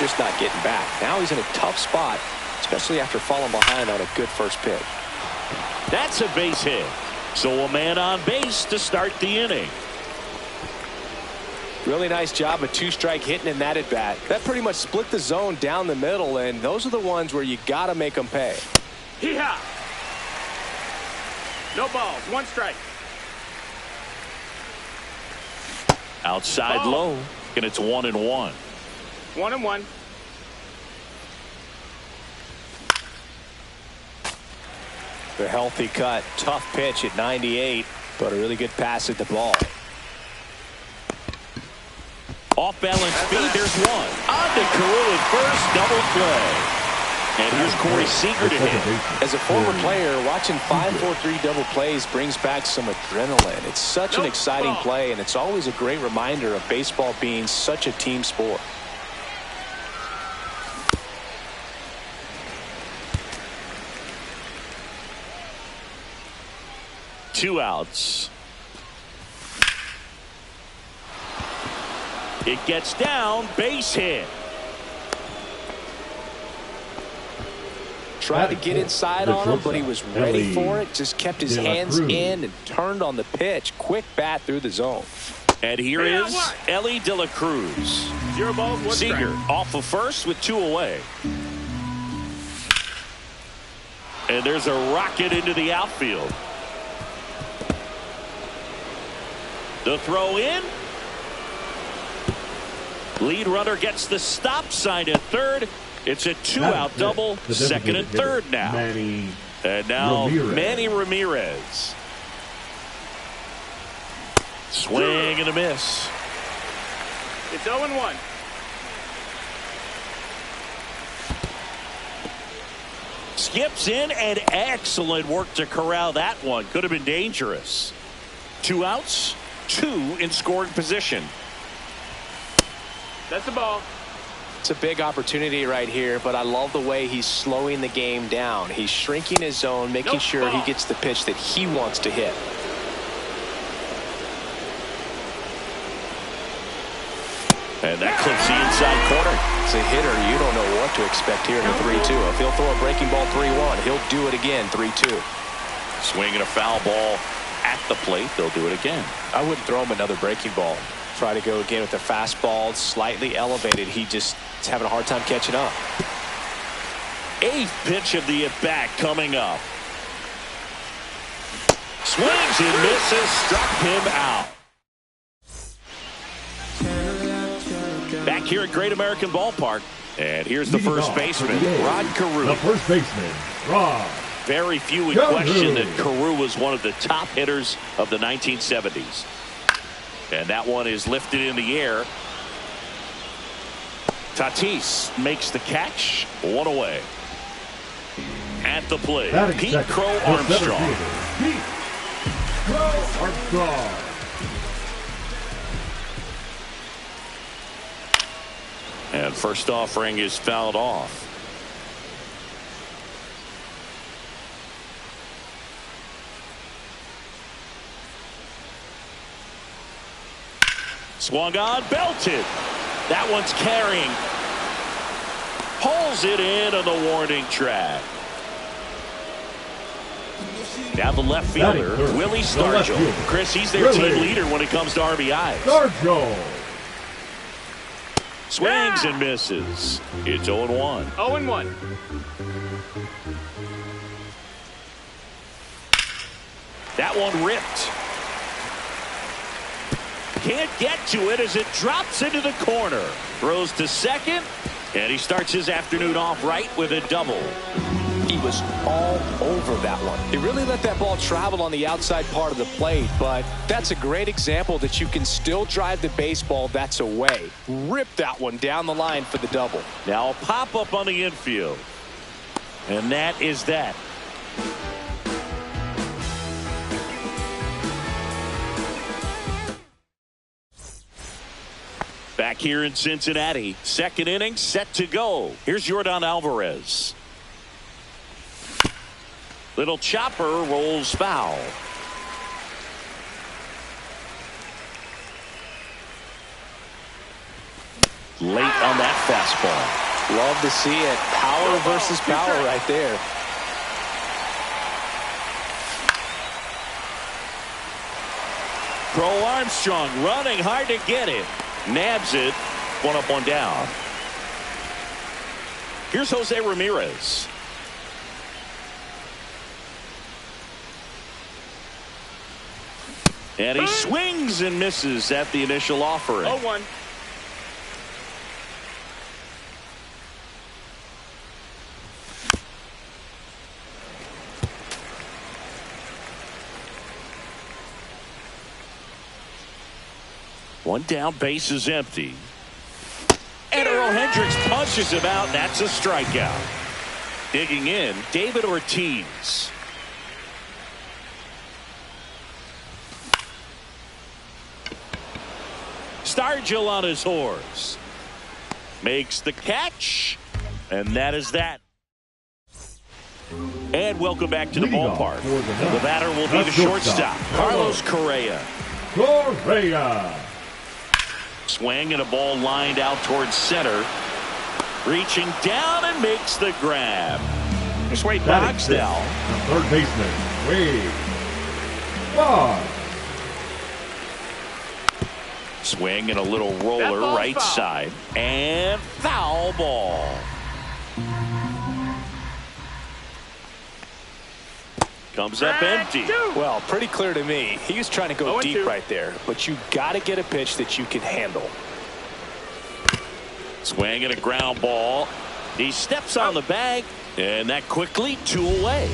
just not getting back. Now he's in a tough spot, especially after falling behind on a good first pitch. That's a base hit. So a man on base to start the inning. Really nice job of two-strike hitting in that at bat. That pretty much split the zone down the middle, and those are the ones where you got to make them pay. Hee-haw! No balls, one strike. Outside low, and it's 1-1. 1-1. The healthy cut, tough pitch at 98, but a really good pass at the ball. Off balance speed, there's one. On to Carew at first, double play. And here's Corey Seager to hit. As a former player, watching 5-4-3 double plays brings back some adrenaline. It's such an exciting play, and it's always a great reminder of baseball being such a team sport. Two outs. It gets down, base hit. Tried to get inside on him, but he was ready for it. Just kept his hands in and turned on the pitch. Quick bat through the zone. And here is Ellie De La Cruz. 0 balls, 1 strike. Seager off of first with 2 away. And there's a rocket into the outfield. The throw in. Lead runner gets the stop sign at third. It's a 2-out double, second and third now. And now Manny Ramirez. Swing and a miss. It's 0-1. Skips in, and excellent work to corral that one. Could have been dangerous. 2 outs, 2 in scoring position. That's the ball. It's a big opportunity right here, but I love the way he's slowing the game down. He's shrinking his zone, making sure he gets the pitch that he wants to hit. And that clips the inside corner. As a hitter, you don't know what to expect here in the 3-2. If he'll throw a breaking ball 3-1, he'll do it again 3-2. Swinging a foul ball at the plate. They'll do it again. I wouldn't throw him another breaking ball. Try to go again with the fastball, slightly elevated. He just is having a hard time catching up. 8th pitch of the at-bat coming up. Swings and misses, struck him out. Back here at Great American Ballpark. And here's the first baseman, Rod Carew. The first baseman, Rod. Very few would question that Carew was one of the top hitters of the 1970s. And that one is lifted in the air. Tatis makes the catch. 1 away. At the plate, Pete Crow Armstrong. Pete Crow Armstrong. And first offering is fouled off. Swung on, belted. That one's carrying. Pulls it in on the warning track. Now the left fielder, Willie Stargell. Chris, he's their team leader when it comes to RBIs. Stargell. Swings and misses. It's 0-1. 0-1. That one ripped. Can't get to it as it drops into the corner. Throws to second, and he starts his afternoon off right with a double. He was all over that one. He really let that ball travel on the outside part of the plate, but that's a great example that you can still drive the baseball that's away. Rip that one down the line for the double. Now a pop-up on the infield. And that is that. Back here in Cincinnati, second inning set to go. Here's Yordan Alvarez. Little chopper rolls foul. late on that fastball. Love to see it. Power versus power right there. Crow Armstrong running hard to get it. Nabs it. One up, one down. Here's Jose Ramirez. And he swings and misses at the initial offering. 0-1. One down, base is empty. And Earl Hendricks punches him out. That's a strikeout. Digging in, David Ortiz. Stargell on his horse. Makes the catch. And that is that. And welcome back to the ballpark. The batter will be the shortstop, Carlos Correa. Swing and a ball lined out towards center. Reaching down and makes the grab. It's Wade Boxdell. Third baseman, Wade. Boggs. Swing and a little roller right foul. side. And foul ball. Comes up empty. Well, pretty clear to me. He was trying to go deep 0-2. right there, but you got to get a pitch that you can handle. Swing and a ground ball. He steps on the bag, and that quickly 2 away.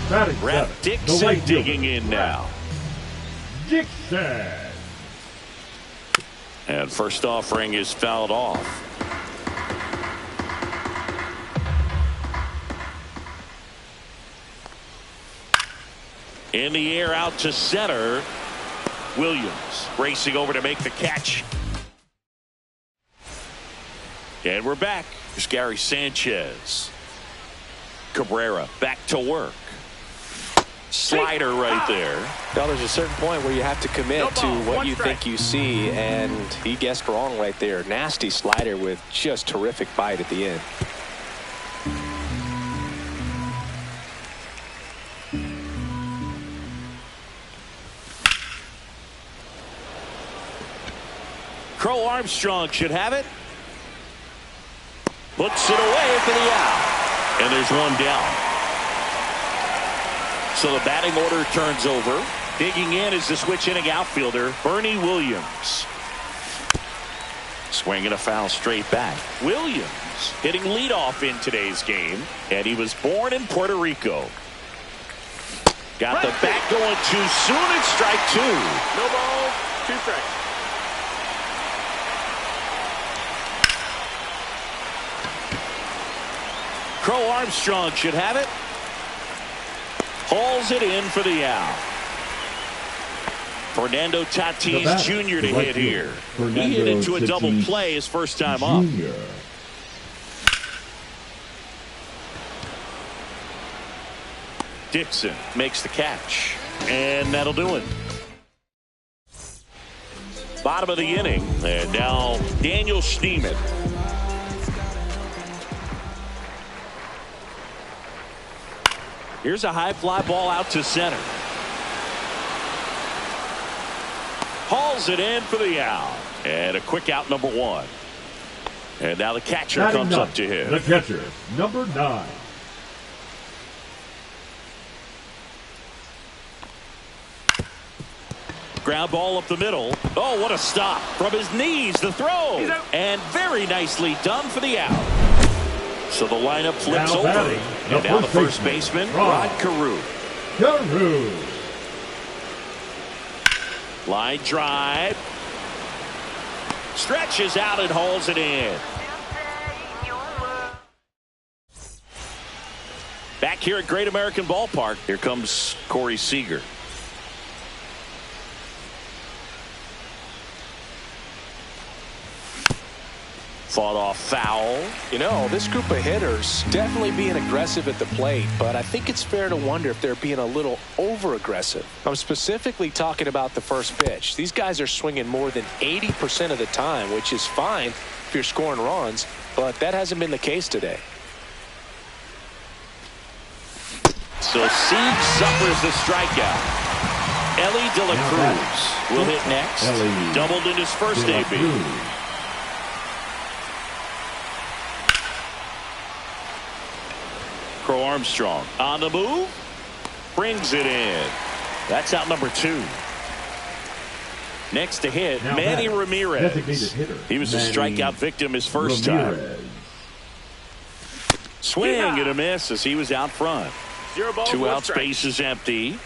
Rap Dixon digging in now. Dixon. And first offering is fouled off. In the air out to center. Williams racing over to make the catch. And we're back. Here's Gary Sanchez. Cabrera back to work. Slider right there. Now there's a certain point where you have to commit to what you think you see, and he guessed wrong right there. Nasty slider with just terrific bite at the end. Crow Armstrong should have it. Puts it away for the out. And there's one down. So the batting order turns over. Digging in is the switch inning outfielder, Bernie Williams. Swinging a foul straight back. Williams hitting leadoff in today's game. And he was born in Puerto Rico. Got the bat going too soon. It's strike 2. No balls, 2 strikes. Crow Armstrong should have it. Hauls it in for the out. Fernando Tatis Jr. to hit here. He hit into a double play his first time up. Dixon makes the catch. And that'll do it. Bottom of the inning. And now Daniel Schneemann. Here's a high fly ball out to center. Hauls it in for the out. And a quick out, number 1. And now the catcher comes up to him. The catcher, number 9. Ground ball up the middle. Oh, what a stop. From his knees, the throw. And very nicely done for the out. So the lineup flips over. And now the first baseman, Rod Carew. Line drive. Stretches out and hauls it in. Back here at Great American Ballpark, here comes Corey Seager. Fought off foul. You know, this group of hitters definitely being aggressive at the plate, but I think it's fair to wonder if they're being a little over-aggressive. I'm specifically talking about the first pitch. These guys are swinging more than 80% of the time, which is fine, if you're scoring runs, but that hasn't been the case today. So Sieg suffers the strikeout. Ellie De La Cruz will hit next. Doubled in his first AB. Crow Armstrong on the move. Brings it in. That's out number 2. Next to hit, Manny Ramirez. He was a strikeout victim his first time. Swing and a miss as he was out front. 2 outs, base is empty.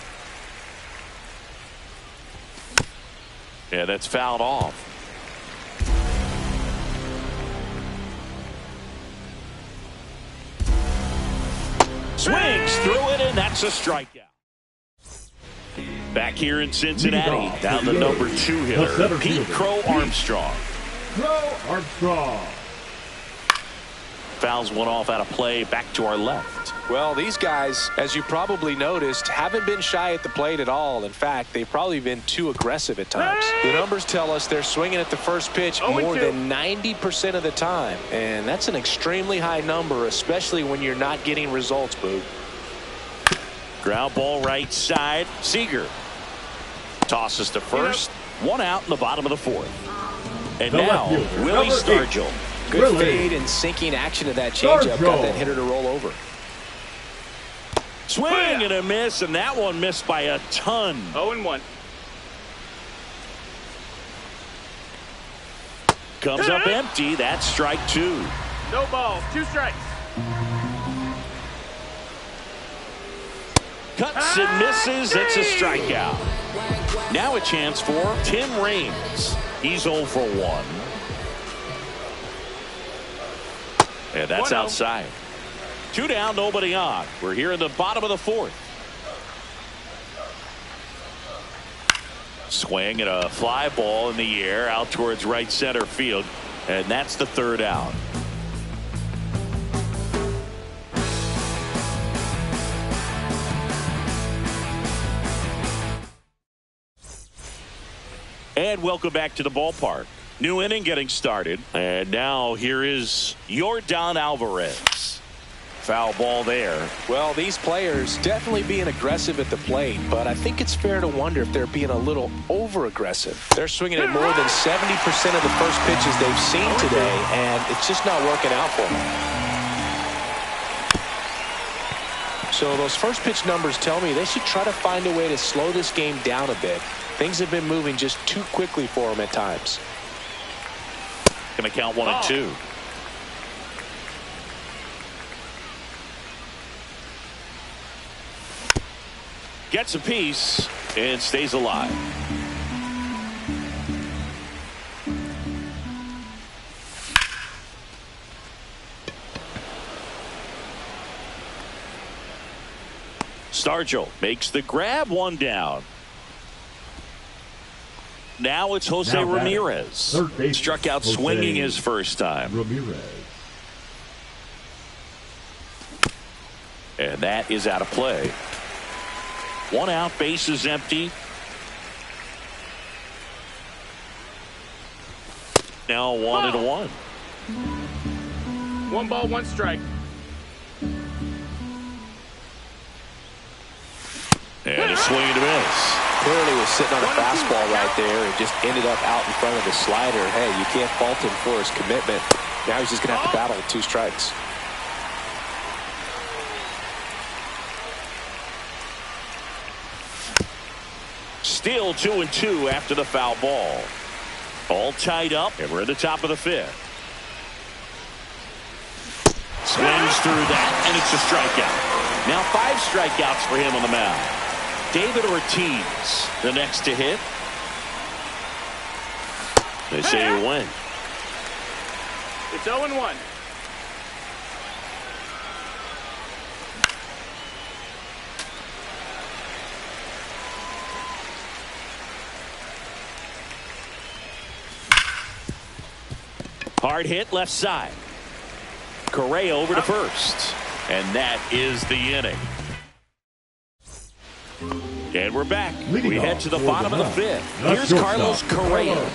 Yeah, that's fouled off. Swings through it, and that's a strikeout. Back here in Cincinnati, down the number 2 hitter, Pete Crow Armstrong. Crow Armstrong. Fouls one off out of play, back to our left. Well, these guys, as you probably noticed, haven't been shy at the plate at all. In fact, they've probably been too aggressive at times. The numbers tell us they're swinging at the first pitch more than 90% of the time. And that's an extremely high number, especially when you're not getting results, Boog. Ground ball right side. Seager tosses to first. 1 out in the bottom of the 4th. And now, Willie Stargell. Good fade and sinking action of that changeup got that hitter to roll over. Swing and a miss, and that one missed by a ton. 0-1. Comes up empty. That's strike 2. No balls, 2 strikes. Cuts and misses. It's a strikeout. Now a chance for Tim Raines. He's 0 for 1. And that's outside. 2 down, nobody on. We're here in the bottom of the 4th. Swing and a fly ball in the air out towards right center field. And that's the 3rd out. And welcome back to the ballpark. New inning getting started. And now here is Yordan Alvarez. Foul ball there. Well, these players definitely being aggressive at the plate, but I think it's fair to wonder if they're being a little over-aggressive. They're swinging at more than 70% of the first pitches they've seen today, and it's just not working out for them. So those first pitch numbers tell me they should try to find a way to slow this game down a bit. Things have been moving just too quickly for them at times. Going to count 1 and 2. Gets a piece and stays alive. Stargell makes the grab, 1 down. Now it's Jose Ramirez. Struck out swinging his first time. Ramirez. And that is out of play. 1 out, base is empty. Now 1-1. 1 ball, 1 strike. And a swing and a miss. Clearly was sitting on a fastball right there and just ended up out in front of the slider. Hey, you can't fault him for his commitment. Now he's just going to have to battle with 2 strikes. Still 2-2 after the foul ball. All tied up, and we're at the top of the 5th. Swings through that, and it's a strikeout. Now 5 strikeouts for him on the mound. David Ortiz, the next to hit. They say a win. It's 0-1. Hard hit left side. Correa over to first. And that is the inning. And we're back. We head to the bottom of the 5th. Here's Carlos Correa.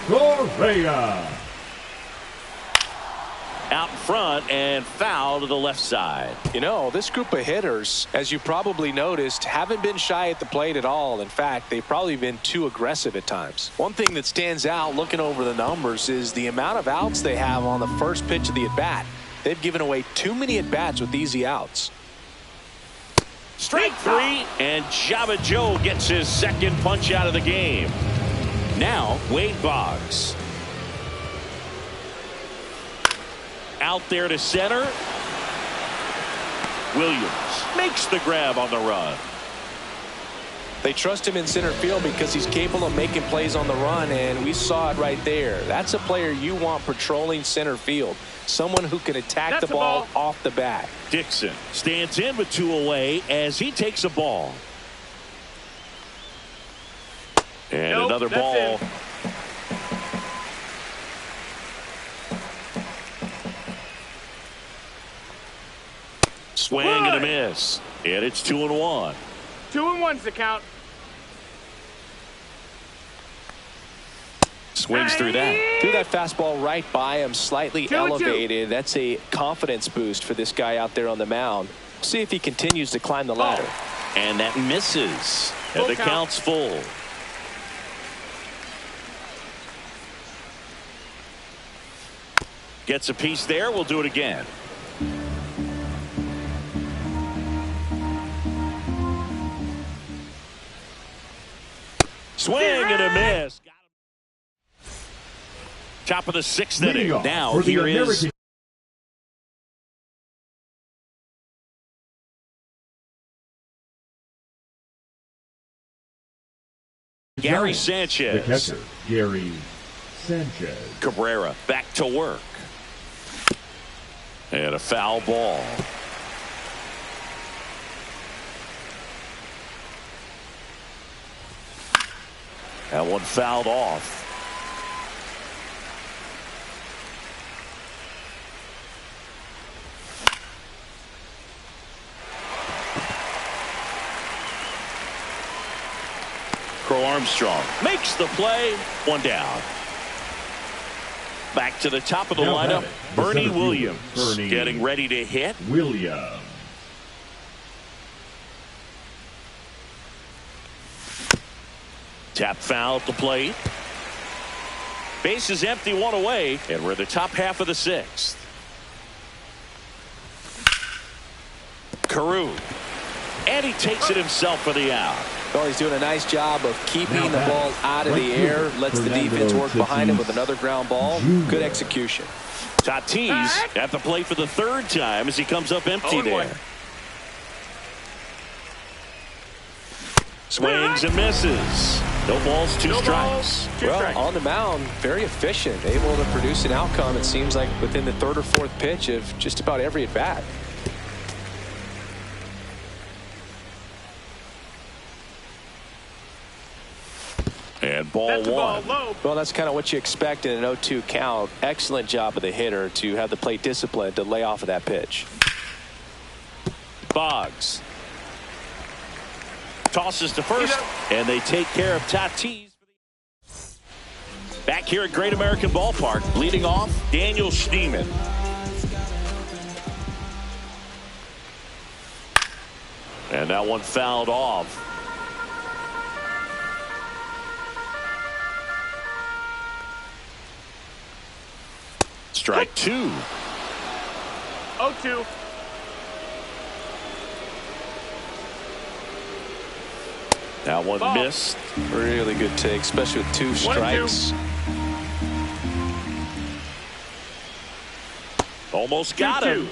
Correa. out in front and foul to the left side. You know, this group of hitters, as you probably noticed, haven't been shy at the plate at all. In fact, they've probably been too aggressive at times. One thing that stands out looking over the numbers is the amount of outs they have on the first pitch of the at-bat. They've given away too many at-bats with easy outs. Strike three, and Jabba Joe gets his second punch out of the game. Now, Wade Boggs. Out there to center. Williams makes the grab on the run. They trust him in center field because he's capable of making plays on the run, and we saw it right there. That's a player you want patrolling center field. Someone who can attack the ball off the bat. Dixon stands in with 2 away as he takes a ball. And another ball. Swing and a miss. And it's 2-1. 2-1's the count. Swings through that. Threw that fastball right by him, slightly elevated. That's a confidence boost for this guy out there on the mound. See if he continues to climb the ladder. And that misses. And the count's full. Gets a piece there. We'll do it again. Swing and a miss. Top of the 6th inning. Now here is Gary Sanchez. The catcher, Gary Sanchez. Cabrera back to work. And a foul ball. That one fouled off. Crow Armstrong makes the play. 1 down. Back to the top of the lineup. Bernie Williams getting ready to hit. Williams. Tap foul at the plate. Base is empty, 1 away, and we're in the top half of the 6th. Carew. And he takes it himself for the out. Well, he's doing a nice job of keeping the ball out of the air. Lets the defense work behind him with another ground ball. Good execution. Tatis at the plate for the 3rd time as he comes up empty there. Swings and misses. No balls, 2 strikes. Well, on the mound, very efficient. Able to produce an outcome, it seems like, within the 3rd or 4th pitch of just about every at-bat. And ball 1. Well, that's kind of what you expect in an 0-2 count. Excellent job of the hitter to have the plate discipline to lay off of that pitch. Boggs tosses to first, and they take care of Tatis. Back here at Great American Ballpark, leading off, Daniel Schneemann. And that one fouled off. Strike 2. 0-2. That one missed. Really good take, especially with 2 strikes. Almost got him.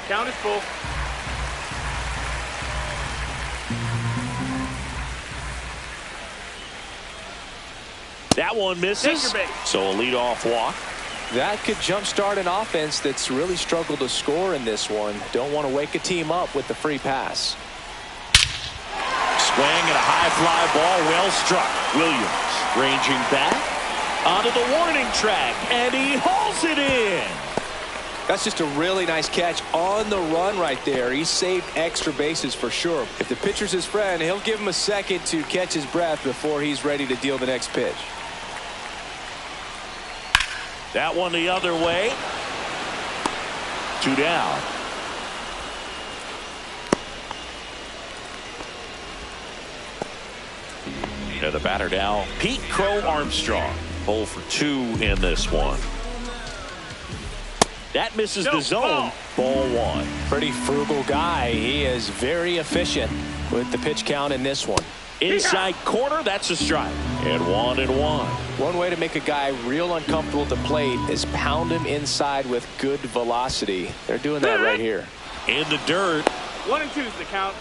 Count is full. That one misses. So a leadoff walk. That could jumpstart an offense that's really struggled to score in this one. Don't want to wake a team up with the free pass. Swing and a high fly ball, well struck. Williams ranging back onto the warning track, and he hauls it in. That's just a really nice catch on the run right there. He saved extra bases for sure. If the pitcher's his friend, he'll give him a second to catch his breath before he's ready to deal the next pitch. That one the other way. 2 down. And the batter now, Pete Crow Armstrong. 0 for 2 in this one. That misses the zone. Ball 1. Pretty frugal guy. He is very efficient with the pitch count in this one. Inside corner, that's a strike. And 1-1. One way to make a guy real uncomfortable at the plate is pound him inside with good velocity. They're doing that right here. In the dirt. 1-2 is the count.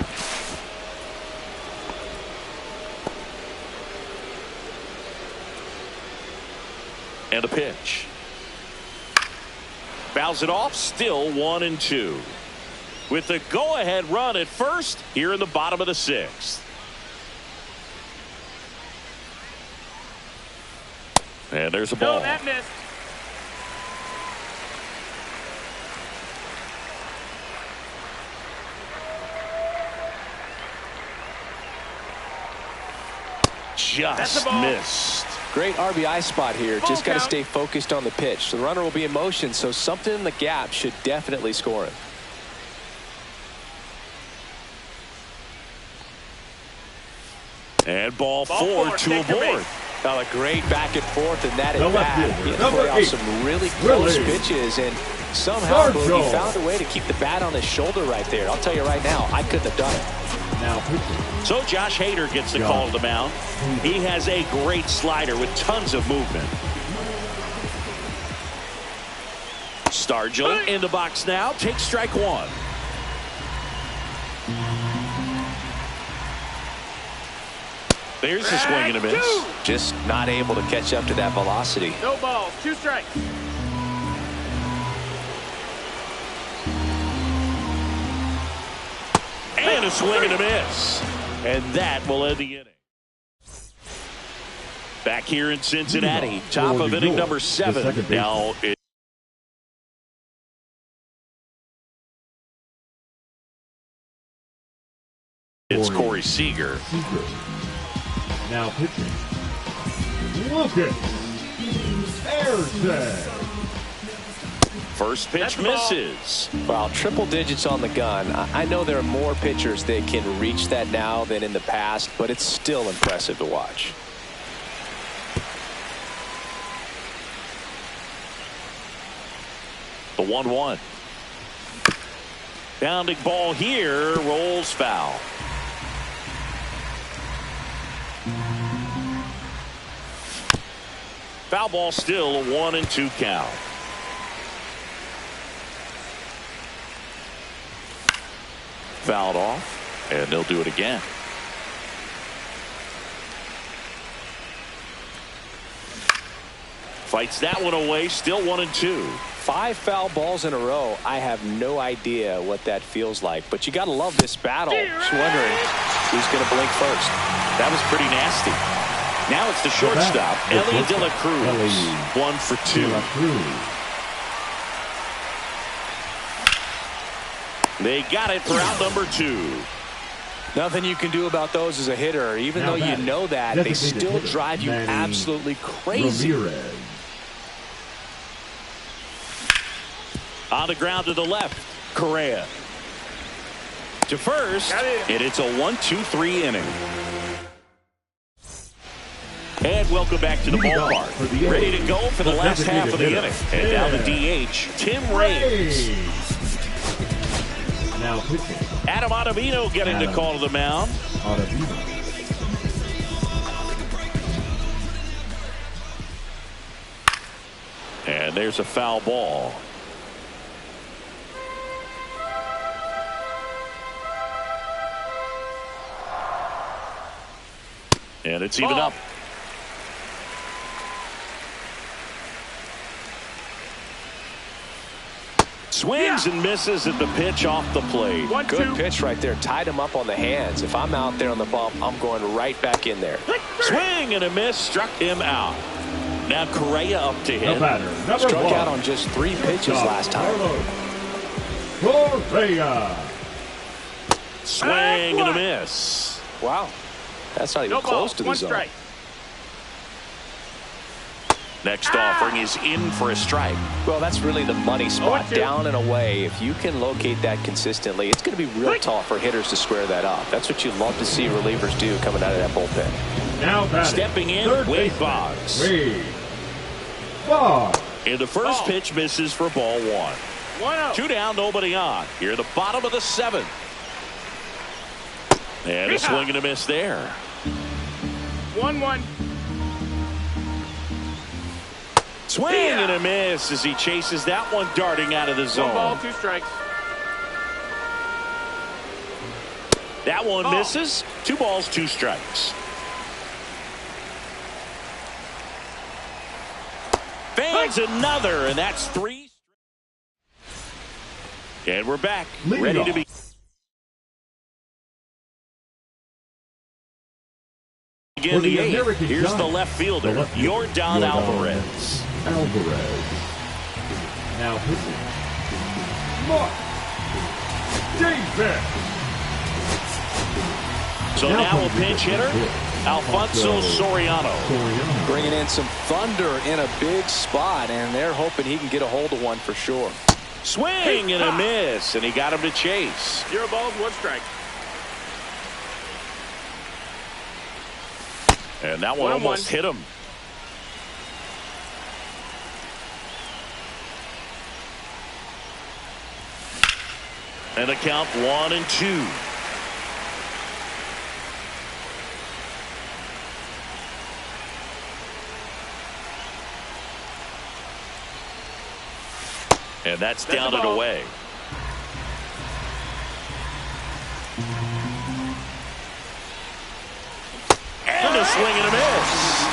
And a pitch. Fouls it off, still 1-2. With the go-ahead run at first here in the bottom of the 6th. And there's a ball. No, that missed. Just missed. Great RBI spot here. Just got to count. stay focused on the pitch. The runner will be in motion, so something in the gap should definitely score him. And ball 4 to aboard. A great back and forth, and that is Number bad. fielder, He number played off 8. some really close pitches, and somehow he Sergio. found a way to keep the bat on his shoulder right there. I'll tell you right now, I couldn't have done it. Now pitching. So Josh Hader gets the call to the mound. He has a great slider with tons of movement. Stargell in the box now. Takes strike 1. There's a swing and a miss. Just not able to catch up to that velocity. No balls. 2 strikes. And a swing and a miss. And that will end the inning. Back here in Cincinnati, top of inning number 7. Now it's Corey Seager. Now pitching. Lucas Ayerton. First pitch misses. Well, triple digits on the gun. I know there are more pitchers that can reach that now than in the past, but it's still impressive to watch. The 1-1. Bounding ball here, rolls foul. Foul ball, still a 1-2 count. Fouled off, and they'll do it again. Fights that one away, still 1-2. 5 foul balls in a row. I have no idea what that feels like, but you got to love this battle. Just wondering who's going to blink first. That was pretty nasty. Now it's the shortstop, Ellie De La Cruz. 1 for 2. They got it for out number 2. Nothing you can do about those as a hitter. Even though you know that, they still drive you absolutely crazy. Ramirez. On the ground to the left, Correa. To first, and it's a 1-2-3 inning. And welcome back to the ballpark. Ready to go for the last half of the inning. And now the DH, Tim Raines. Now pitching. Adam Ottavino getting the call to the mound. And there's a foul ball. And it's even up. Swings and misses at the pitch off the plate. Good pitch right there. Tied him up on the hands. If I'm out there on the bump, I'm going right back in there. Swing and a miss, struck him out. Now Correa up to hit. The batter, number Struck 1. out on just 3 pitches last time. Correa. Swing and a miss. Wow. That's not even No close ball, to the 1 zone. strike. Next offering is in for a strike. Well, that's really the money spot, 0-2. down and away. If you can locate that consistently, it's going to be real tough for hitters to square that up. That's what you love to see relievers do coming out of that bullpen. Now batting, Stepping in, third Wade baseman, Boggs. Wade Boggs. And the first pitch misses for ball 1. 1-0. 2 down, nobody on. Here at the bottom of the 7th. And a swing and a miss there. 1-1. Swing and a miss as he chases that one darting out of the 1 zone. ball, 2 strikes. That one misses. 2 balls, 2 strikes. Fans another, and that's 3. And we're back, ready to be. Begin the 8th. Here's the left fielder, Yordan Alvarez. Now pitching, Mark Davis. So now a pinch hitter, Alfonso Soriano. Bringing in some thunder in a big spot, and they're hoping he can get a hold of one for sure. Swing and a miss, and he got him to chase. 0 balls, 1 strike. And that one almost hit him. And the count 1-2. And that's down and away. And a swing and a miss.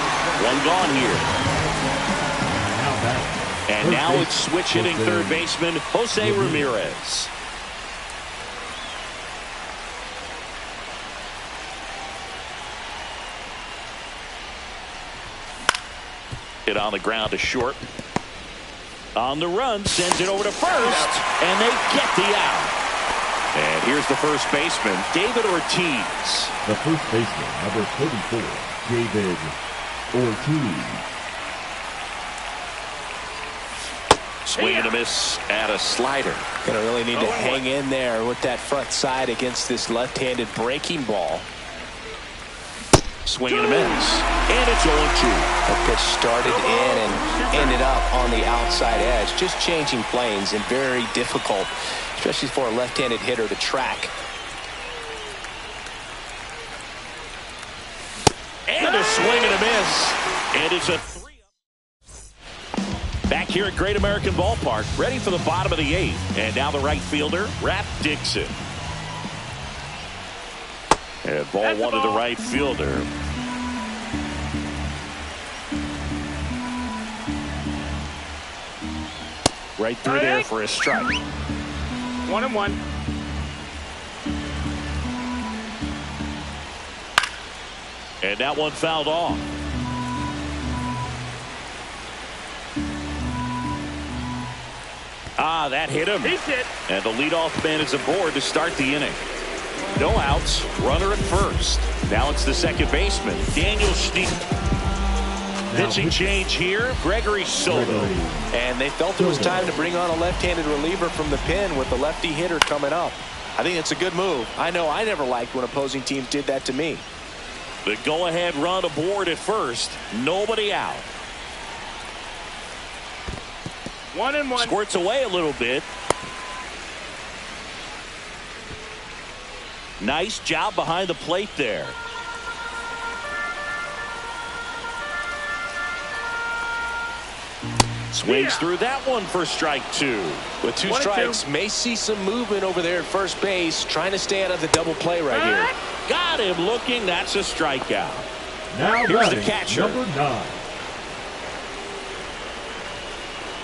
1 gone here. And now it's switch hitting third baseman Jose Ramirez. Hit on the ground to short. On the run, sends it over to first, and they get the out. And here's the first baseman, David Ortiz. The first baseman, number 34, David Ortiz. Swing and a miss at a slider. Gonna really need to hang in there with that front side against this left-handed breaking ball. Swing and a miss. And it's 0-2. That pitch started in and ended up on the outside edge. Just changing planes and very difficult, especially for a left-handed hitter to track. And a swing and a miss. And it's a 3-up. Back here at Great American Ballpark, ready for the bottom of the 8th. And now the right fielder, Rap Dixon. And ball 1 to the right fielder. Right through there for a strike. 1-1. And that one fouled off. That hit him. He's hit. And the leadoff man is aboard to start the inning. No outs, runner at first. Now it's the second baseman, Daniel Steele. Pitching change here, Gregory Soto. And they felt it was time to bring on a left-handed reliever from the pen with the lefty hitter coming up. I think it's a good move. I know I never liked when opposing teams did that to me. The go-ahead run aboard at first. Nobody out. 1-1. Squirts away a little bit. Nice job behind the plate there. Swings through that one for strike 2. With 2 strikes, may see some movement over there at first base, trying to stay out of the double play right here. Got him looking. That's a strikeout. Now here's the catcher. Number 9.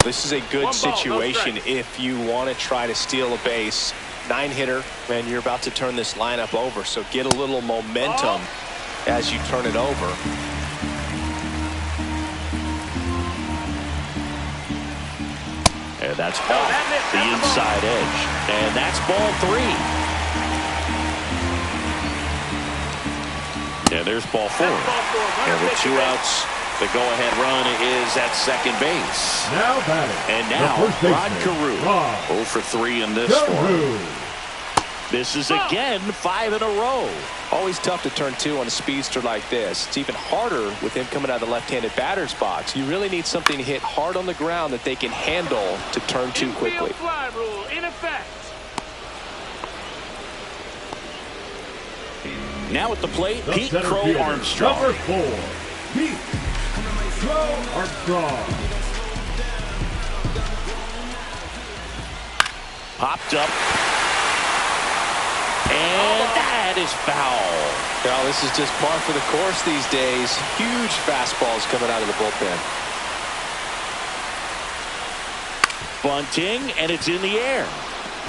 This is a good situation if you want to try to steal a base. 9-hitter, and you're about to turn this lineup over, so get a little momentum as you turn it over. And that's off the inside edge. And that's ball 3. And there's ball 4. And with 2 outs, the go-ahead run is at second base. Now batting. And now Rod Carew. 0 for 3 in this one. This is again 5 in a row. Always tough to turn 2 on a speedster like this. It's even harder with him coming out of the left-handed batter's box. You really need something to hit hard on the ground that they can handle to turn 2 quickly. Fly rule in effect. Now at the plate, The Pete center Crow fielder, Armstrong. Number 4, Pete Crow Armstrong. Popped up. And that is foul. Well, this is just par for the course these days. Huge fastballs coming out of the bullpen. Bunting, and it's in the air.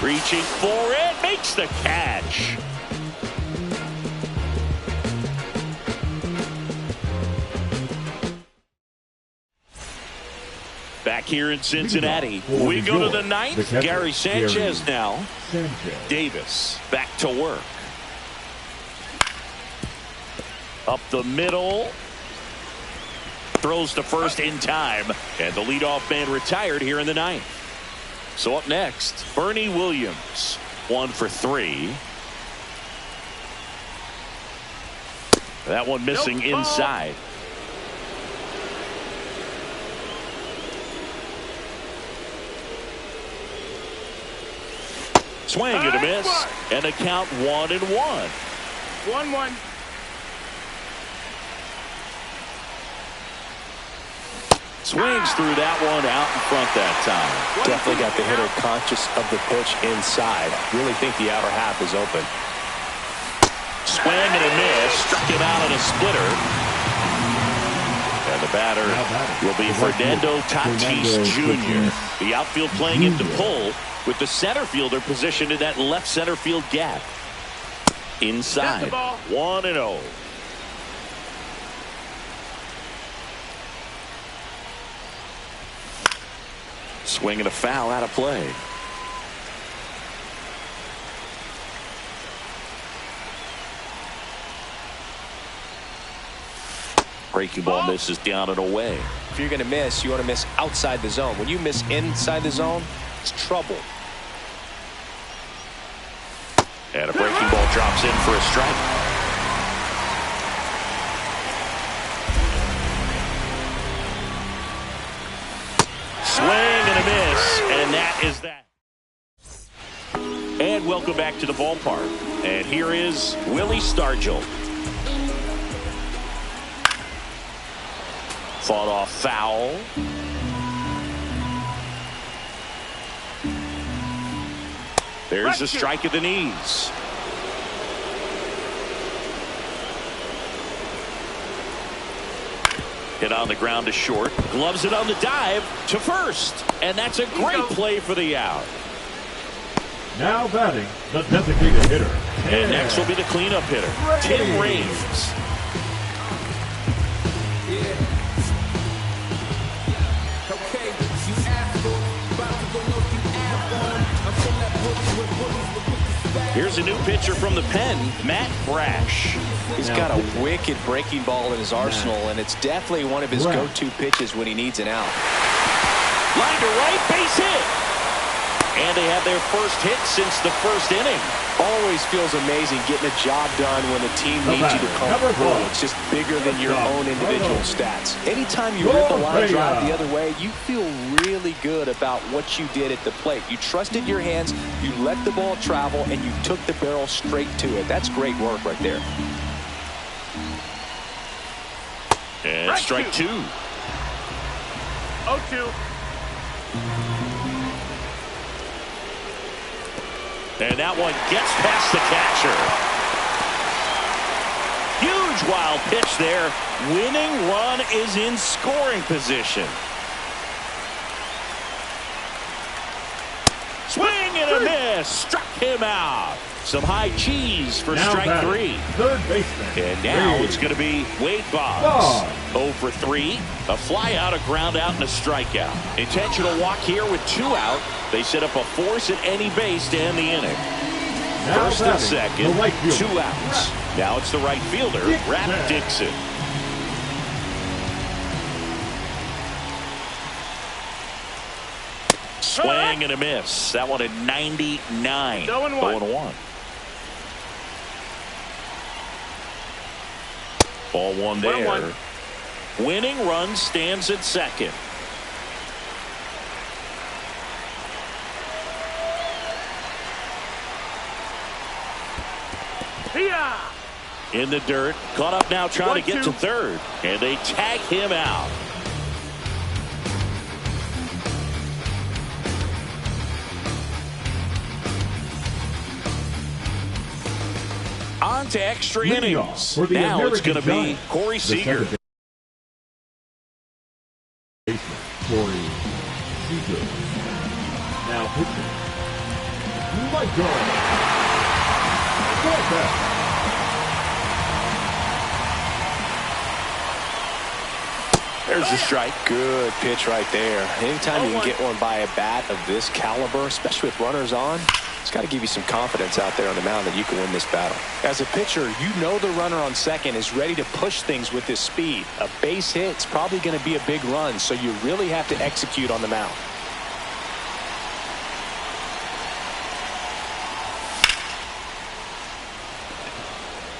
Reaching for it, makes the catch. Back here in Cincinnati, we go to the 9th. Gary Sanchez now. Davis back to work. Up the middle. Throws to first in time. And the leadoff man retired here in the 9th. So up next, Bernie Williams. 1 for 3. That one missing inside. Swing and a miss, and a count 1-1. 1-1. Swings through that one out in front that time. Definitely got the hitter conscious of the pitch inside. Really think the outer half is open. Swing and a miss, struck him out on a splitter. And the batter will be Fernando Tatis Jr. The outfield playing into pull, with the center fielder positioned in that left center field gap. Inside, 1-0. Swing and a foul out of play. Breaking ball misses down and away. If you're going to miss, you want to miss outside the zone. When you miss inside the zone, it's trouble. And a breaking ball drops in for a strike. Swing and a miss, and that is that. And welcome back to the ballpark. And here is Willie Stargell. Fought off foul. There's a strike at the knees. Hit on the ground to short. Gloves it on the dive to first. And that's a great play for the out. Now batting, the designated hitter. And next will be the cleanup hitter, Tim Raines. Here's a new pitcher from the pen, Matt Brash. He's got a wicked breaking ball in his arsenal, and it's definitely one of his go-to pitches when he needs an out. Line to right, base hit. And they have their first hit since the first inning. Always feels amazing getting a job done when the team needs you to come through. It's just bigger than your own individual stats. Anytime you rip a line drive the other way, you feel really good about what you did at the plate. You trusted your hands, you let the ball travel, and you took the barrel straight to it. That's great work right there. And strike 2. 0-2. And that one gets past the catcher. Huge wild pitch there. Winning run is in scoring position. Swing and a miss. Struck him out. Some high cheese for strike three. Third baseman. And now it's going to be Wade Boggs. 0 for 3. A fly out, a ground out, and a strikeout. Intentional walk here with 2 out. They set up a force at any base to end the inning. Now First and second, right 2 outs. Now it's the right fielder, Rap Dixon. Swing and a miss. That one at 99. 0-1. Ball one there. 1-1. Winning run stands at second. In the dirt. Caught up now trying to get to third. And they tag him out. On to extra innings. Now it's going to be Corey Seager. Corey Seager. Now pitching. My God. There's the strike. Good pitch right there. Anytime you can get one by a bat of this caliber, especially with runners on, it's got to give you some confidence out there on the mound that you can win this battle. As a pitcher, you know the runner on second is ready to push things with his speed. A base hit's probably going to be a big run, so you really have to execute on the mound.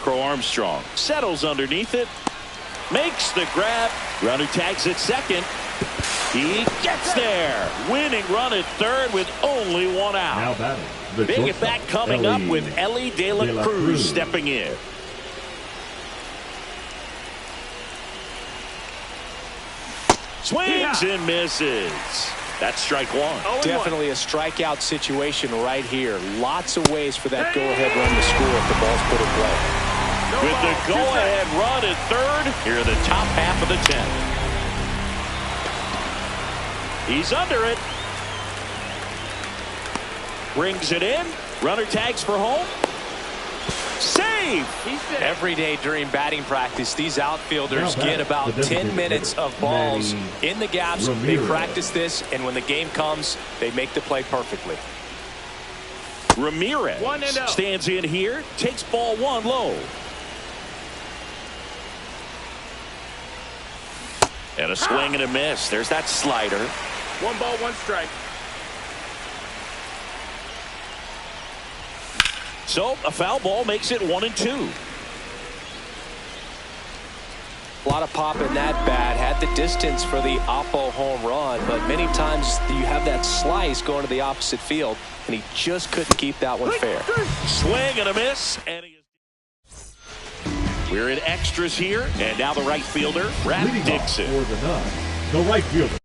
Crow Armstrong settles underneath it. Makes the grab. Runner tags at second. He gets there. Winning run at third with only 1 out. Now batting. Big at bat coming up with Ellie De La Cruz stepping in. Swings and misses. That's strike one. Definitely a strikeout situation right here. Lots of ways for that go-ahead run to score if the ball's put in play. With the go-ahead run at third, here are the top half of the 10th. He's under it. Brings it in. Runner tags for home. Save! Every day during batting practice, these outfielders get about 10 minutes of balls in the gaps. They practice this, and when the game comes, they make the play perfectly. Ramirez stands in here, takes ball one low. And a swing and a miss. There's that slider. 1 ball, 1 strike. So a foul ball makes it 1-2. A lot of pop in that bat. Had the distance for the Oppo home run, but many times you have that slice going to the opposite field, and he just couldn't keep that one fair. Swing and a miss. And we're in extras here, and now the right fielder, Rap Dixon. For the right fielder.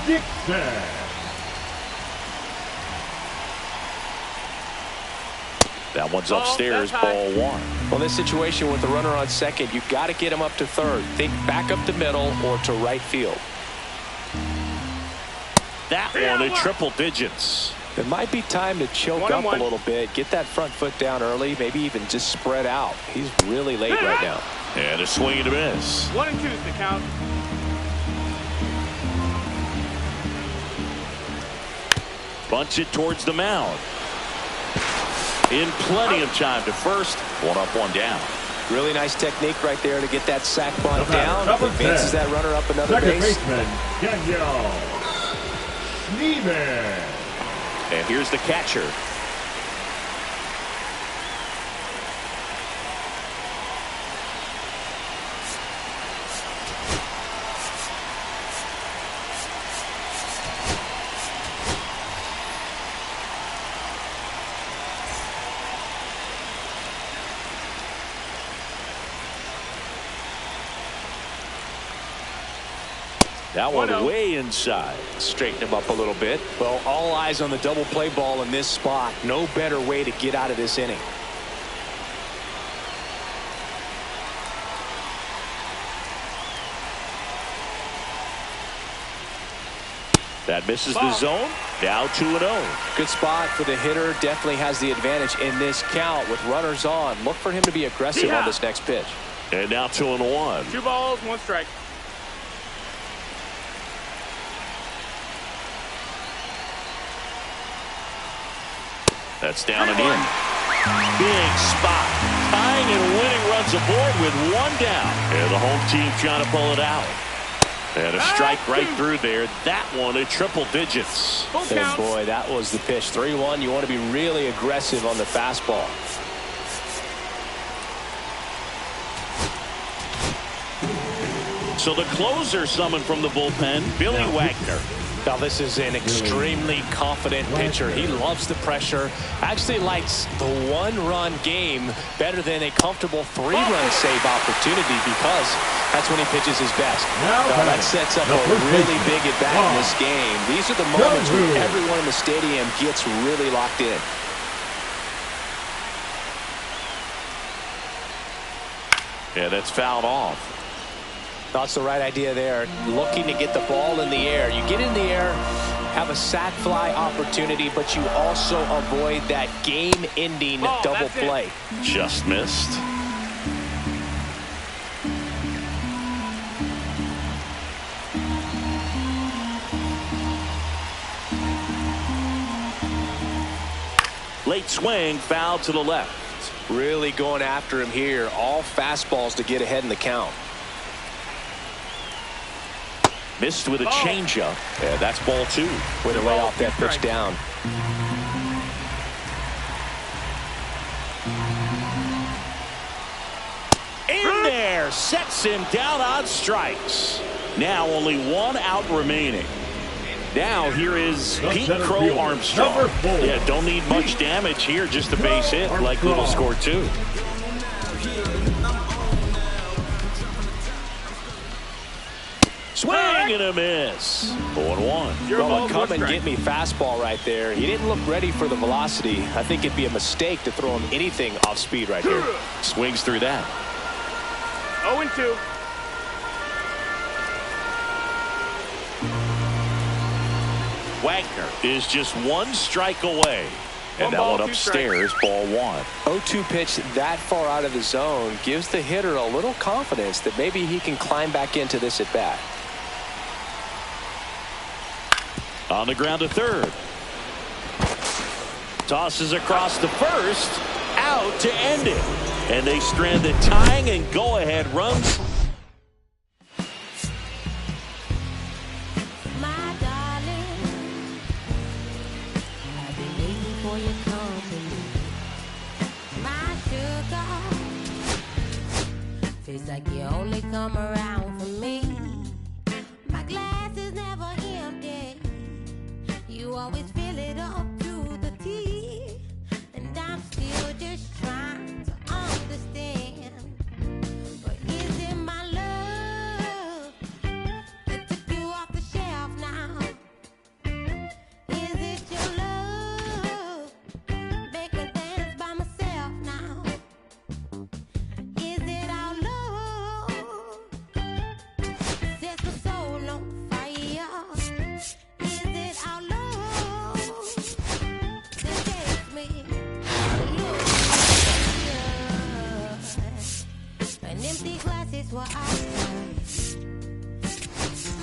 Dixon. That one's upstairs, ball one. Well, this situation with the runner on second, you got to get him up to third. Think back up the middle or to right field. That one at triple digits. It might be time to choke up a little bit, get that front foot down early, maybe even just spread out. He's really late right now. And a swing and a miss. 1-2 is the count. Bunch it towards the mound. In plenty of time to first. 1 up, 1 down. Really nice technique right there to get that sack bunt down. Advances that runner up another Second base. baseman, Daniel Schneeman. And here's the catcher. That one way inside. Straighten him up a little bit. Well, all eyes on the double play ball in this spot. No better way to get out of this inning. That misses the zone. Now 2-0. Good spot for the hitter. Definitely has the advantage in this count with runners on. Look for him to be aggressive on this next pitch. And now 2-1. 2 balls, 1 strike. That's down and in. Big spot. Tying and winning runs aboard with 1 down. And the home team trying to pull it out. And a strike right through there. That one at triple digits. And boy, that was the pitch. 3-1. You want to be really aggressive on the fastball. So the closer summoned from the bullpen, Billy Wagner. Now this is an extremely confident pitcher. He loves the pressure. Actually likes the 1-run game better than a comfortable 3-run save opportunity because that's when he pitches his best. Now that sets up a really big at-bat in this game. These are the moments when everyone in the stadium gets really locked in. Yeah, that's fouled off. That's the right idea there. Looking to get the ball in the air. You get in the air, have a sac fly opportunity, but you also avoid that game-ending double play. Just missed. Late swing, foul to the left. Really going after him here. All fastballs to get ahead in the count. Missed with a changeup. Yeah, that's ball 2. Way to lay off that pitch down. In there, sets him down on strikes. Now only 1 out remaining. Now here is Pete Crow Armstrong. Yeah, don't need much damage here, just a base hit. Likely will score 2. Swing and a miss. 0-1. Well, come and get me fastball right there. He didn't look ready for the velocity. I think it'd be a mistake to throw him anything off speed right here. Swings through that. 0-2. Wagner is just 1 strike away. And that one upstairs, ball 1. 0-2 pitch that far out of the zone gives the hitter a little confidence that maybe he can climb back into this at bat. On the ground to third. Tosses across to first. Out to end it. And they strand the tying and go-ahead runs. My darling, I've been waiting for your company. My sugar, feels like you only come around for me. My glass is never empty. You always fill it up to the tea, and I'm still just trying to understand. But is it my love that took you off the shelf now? Is it your love make me dance by myself now? Is it our love sets my soul on fire? Is it our love that takes me look higher? An empty glass is what I like.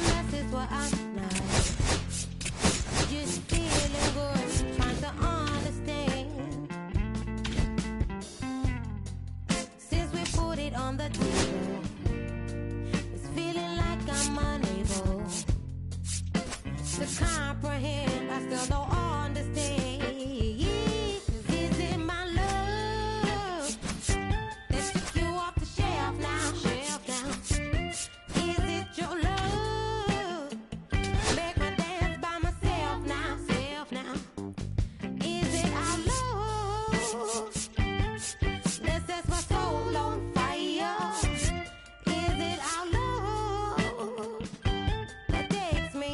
Glass is what I'm not. I'm just feeling good, trying to understand. Since we put it on the table, it's feeling like I'm unable to comprehend. I still don't understand. Is it my love that took you off the shelf now? Is it your love make me dance by myself now? Is it our love that sets my soul on fire? Is it our love that takes me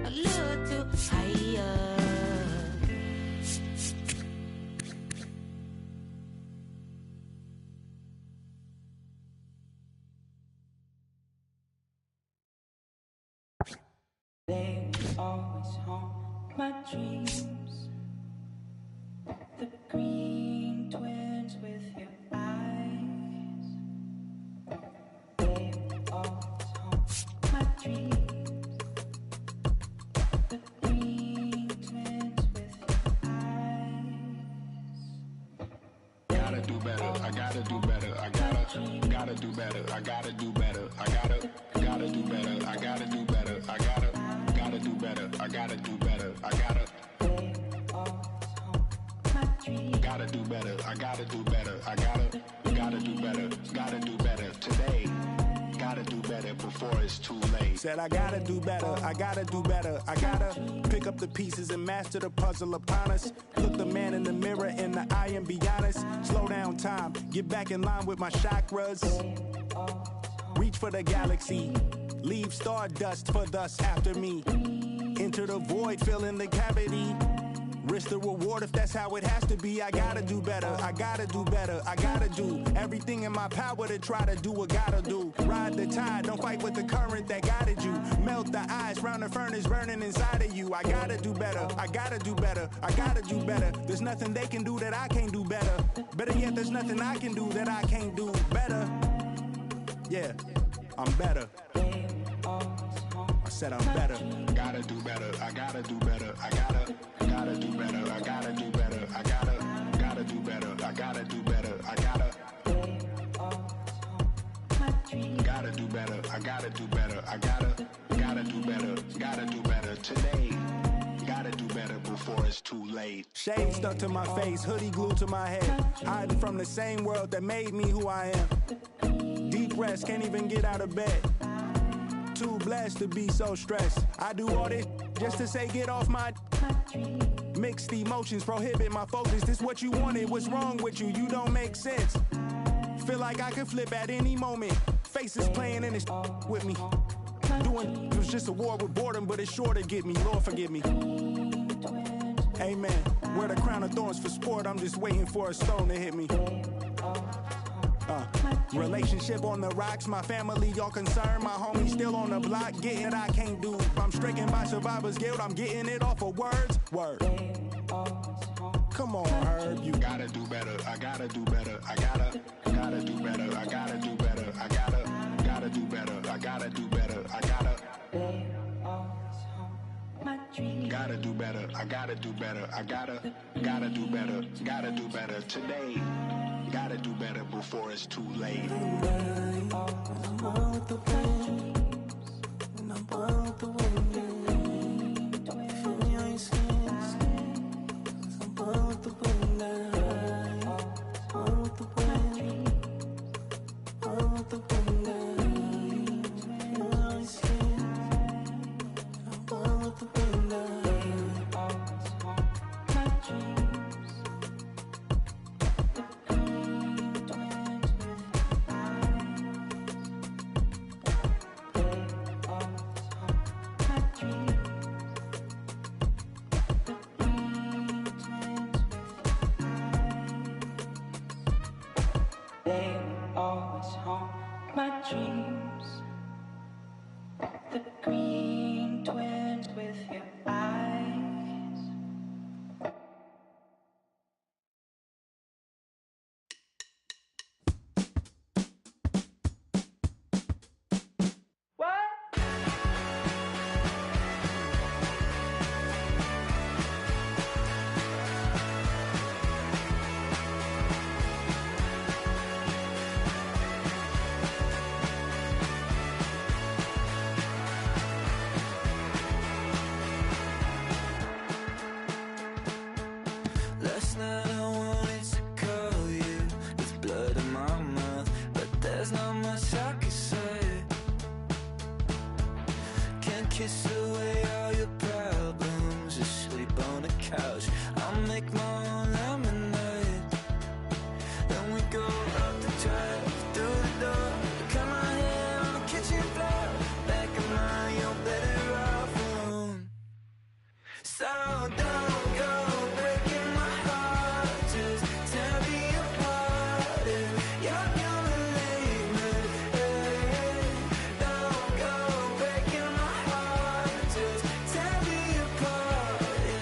a little too higher? They are my dreams. The green twins with your eyes. They always haunt my dreams. The green twins with your eyes. Gotta do better, I gotta do better, I gotta do better, I gotta do better, I gotta do better, I gotta do better, I gotta do better, I gotta do better, I gotta do better, I gotta do better, I gotta do better today. Gotta do better before it's too late. Said I gotta do better, I gotta do better, I gotta pick up the pieces and master the puzzle upon us. Look the man in the mirror in the eye and be honest. Slow down time, get back in line with my chakras. Reach for the galaxy, leave stardust for thus after me. Enter the void, fill in the cavity. Risk the reward if that's how it has to be. I gotta do better, I gotta do better, I gotta do everything in my power to try to do what gotta do. Ride the tide, don't fight with the current that guided you. Melt the ice round the furnace burning inside of you. I gotta do better, I gotta do better, I gotta do better. There's nothing they can do that I can't do better. Better yet, there's nothing I can do that I can't do better. Yeah, I'm better. I said I'm better. Gotta do better, I gotta do better, I gotta do better, I gotta do better, I gotta do better, I gotta do better, I gotta do better, I gotta do better, I gotta do better today. Gotta do better before it's too late. Shade stuck to my face, hoodie glued to my head. Hiding from the same world that made me who I am. Deep rest, can't even get out of bed. Too blessed to be so stressed. I do all this just to say get off my. Mixed emotions prohibit my focus. This what you wanted, what's wrong with you? You don't make sense. Feel like I could flip at any moment. Faces playing in this with me. Doing it was just a war with boredom, but it's sure to get me. Lord forgive me. Amen. Wear the crown of thorns for sport. I'm just waiting for a stone to hit me. Relationship on the rocks, my family all concerned. My homie still on the block, getting it I can't do. I'm stricken by survivor's guilt, I'm getting it off of words. Word. Come on, Herb, you gotta do better, I gotta do better, I gotta do better, I gotta do better, I gotta do better, I gotta do better, I gotta do better, I gotta do better, I gotta do better today. Gotta do better before it's too late. I'm born with the wind, and I'm born with the wind. Feel me on your skin, I'm born with the wind. Born with the wind, born with the wind. Feel me on your skin, I'm born with the wind. My dreams. They always haunt my dreams. The green twins with your eyes. What? Last night I wanted to call you with blood in my mouth, but there's not much I can say. Can't kiss away all your problems, just sleep on the couch. I'll make my own lemonade. Then we go up the drive, through the door, cut my hair on the kitchen floor. Back in mind, you're better off alone. So don't go breaking my heart, just tear me apart if you're gonna leave me. Don't go breaking my heart, just tear me apart if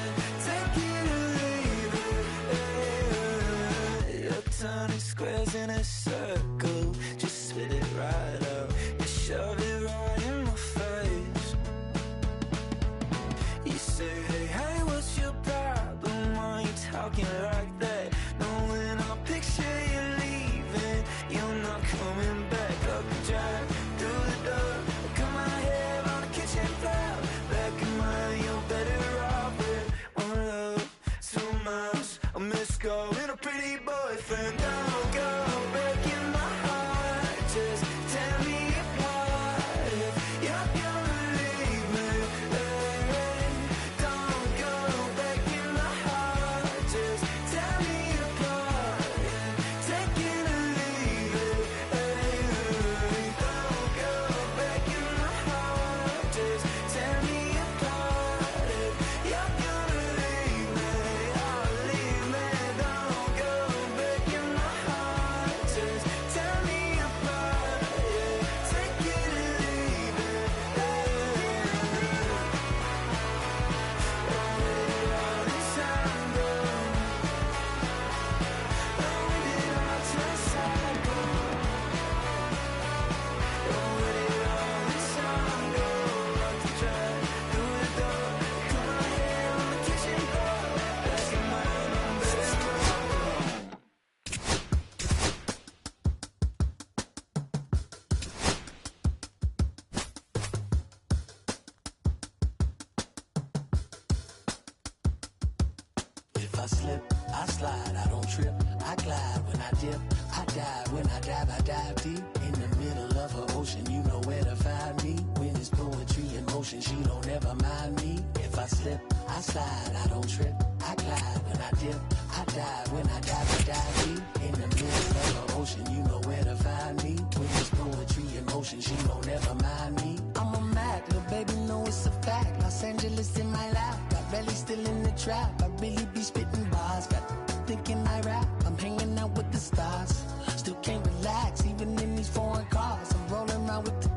I slip, I slide, I don't trip, I glide when I dip, I dive when I dive deep. In the middle of an ocean, you know where to find me. When it's poetry in motion, she don't ever mind me. If I slip, I slide, I don't trip, I glide when I dip, I dive when I dive deep. In the middle of an ocean, you know where to find me. When it's poetry in motion, she don't ever mind me. I'm a Mac, little baby, know it's a fact. Los Angeles in my lap, got belly still in the trap. I really be spitting bars, got thinking I rap. I'm hanging out with the stars, still can't relax, even in these foreign cars. I'm rolling around with the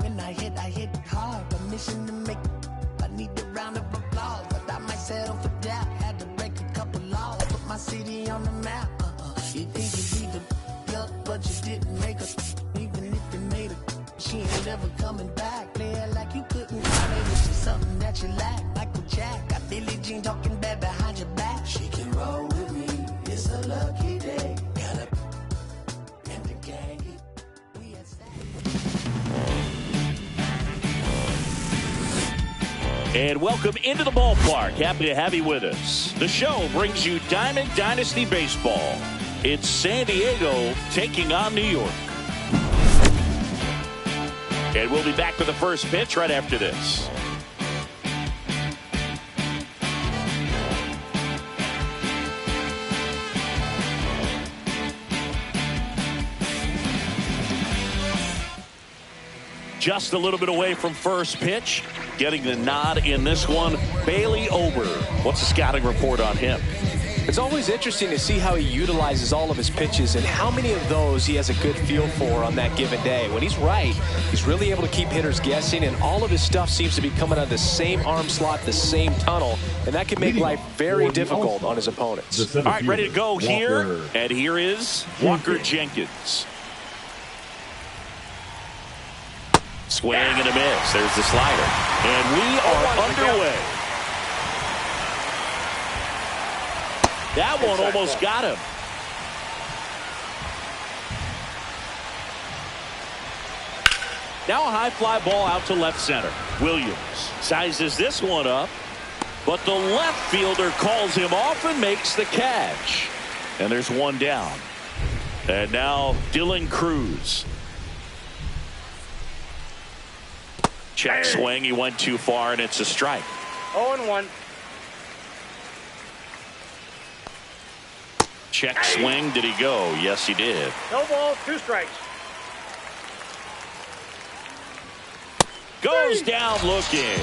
when I hit hard. Permission to make, I need a round of applause, but I might settle for that. Had to break a couple laws, put my city on the map. You think you beat the up, but you didn't make her. Even if you made her, she ain't ever coming back. Play it like you couldn't. Maybe it's just something that you lack. Michael Jack, got Billie Jean talking bad behind your back. She can roll with me, it's a lucky day. Got a and the gang. We had And welcome into the ballpark. Happy to have you with us. The show brings you Diamond Dynasty Baseball. It's San Diego taking on New York. And we'll be back with the first pitch right after this. Just a little bit away from first pitch. Getting the nod in this one, Bailey Ober. What's the scouting report on him? It's always interesting to see how he utilizes all of his pitches and how many of those he has a good feel for on that given day. When he's right, he's really able to keep hitters guessing, and all of his stuff seems to be coming out of the same arm slot, the same tunnel, and that can make life very difficult on his opponents. All right, ready to go here, and here is Walker Jenkins. Swing and a miss. There's the slider. And we are underway. That one almost got him. Now a high fly ball out to left center. Williams sizes this one up, but the left fielder calls him off and makes the catch. And there's one down. And now Dylan Cruz. Check swing. He went too far, and it's a strike. 0-1. Check swing. Did he go? Yes, he did. No ball, 2 strikes. Goes down looking.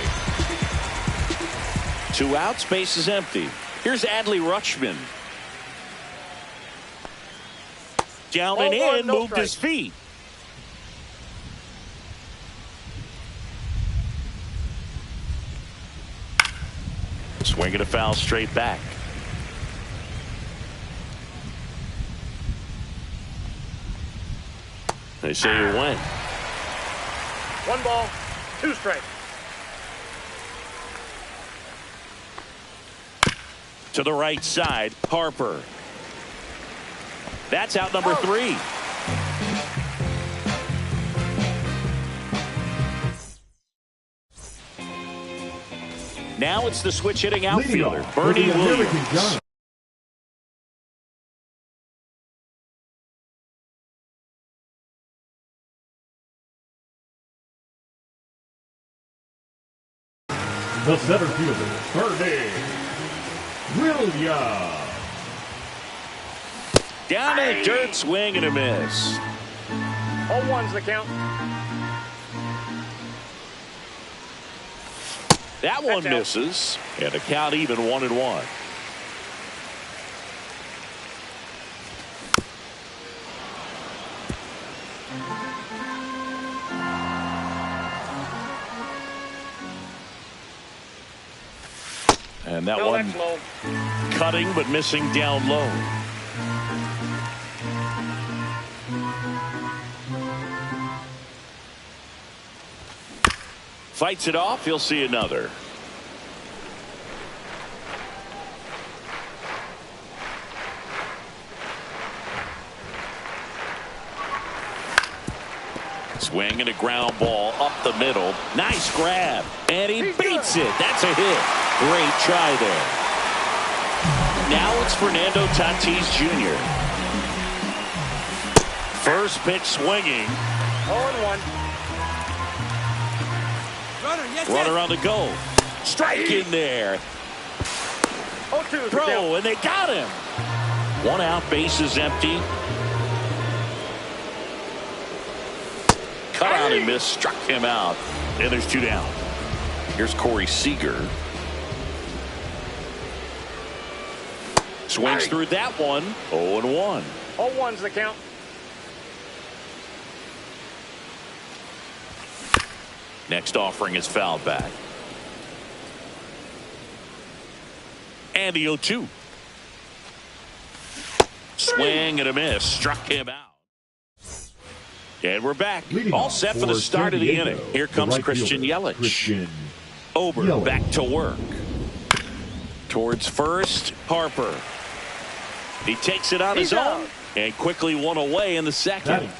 2 outs, base is empty. Here's Adley Rutschman. Down and in, moved his feet. Swinging a foul straight back. They say you win. 1 ball, 2 strikes. To the right side, Harper. That's out number 3. Now it's the switch hitting outfielder, Bernie Williams. The center fielder, Bernie Williams. Down in the dirt, swing and a miss. 0-1's the count. That one misses, and a count even 1-1. And that one cutting but missing down low. Fights it off. He'll see another. Swing and a ground ball up the middle. Nice grab. And he beats it. That's a hit. Great try there. now it's Fernando Tatis Jr. First pitch swinging. 0-1. Runner on the go. Strike in there. 0-2. Throw, and they got him. 1 out, bases empty. Cut out and missed, struck him out. And there's 2 down. Here's Corey Seager. Swings through that one. 0-1. 0-1's the count. Next offering is fouled back. And the 0-2. Swing and a miss. Struck him out. And we're back. All set for the start of the inning. Here comes Christian Yelich. Ober back to work. Towards first, Harper. He takes it on his own and quickly one away in the second.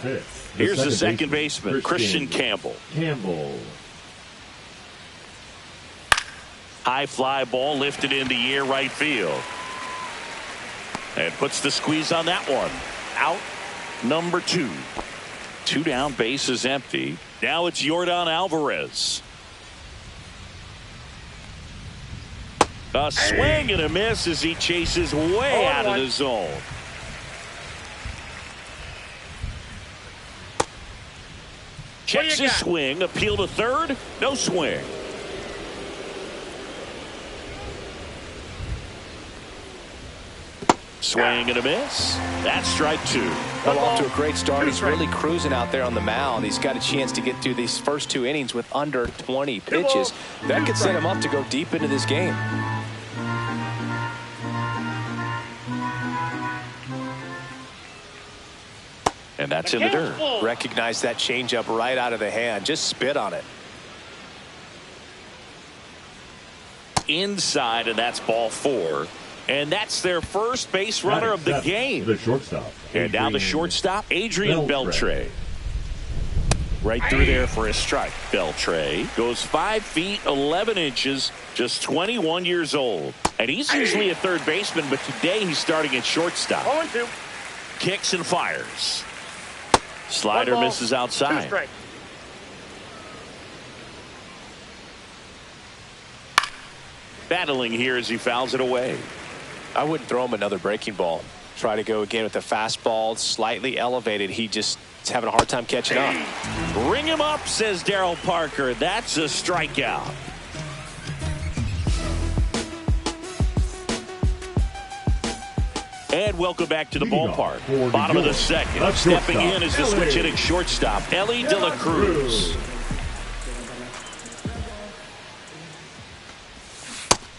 Here's the second baseman, Christian Campbell. High fly ball lifted in the air right field. And puts the squeeze on that one. Out number 2. 2 down, base is empty. Now it's Yordan Alvarez. A swing and a miss as he chases way out of the zone. Checks his swing, appeal to third, no swing. Swing and a miss. That's strike 2. Well, off to a great start. He's really cruising out there on the mound. He's got a chance to get through these first 2 innings with under 20 pitches. That could set him up to go deep into this game. And that's in the dirt. Recognize that changeup right out of the hand. Just spit on it. Inside, and that's ball 4. And that's their first base runner of the game. The shortstop. And now the shortstop, Adrian Beltre. Right through there for a strike. Beltre goes 5 feet 11 inches, just 21 years old. And he's usually a third baseman, but today he's starting at shortstop. 0-2. Kicks and fires. Slider misses outside. 2 strikes. Battling here as he fouls it away. I wouldn't throw him another breaking ball. Try to go again with the fastball, slightly elevated. He just is having a hard time catching up. Ring him up, says Darryl Parker. That's a strikeout. And welcome back to the ballpark. Bottom of the second. Stepping in is the switch hitting shortstop, Ellie De La Cruz.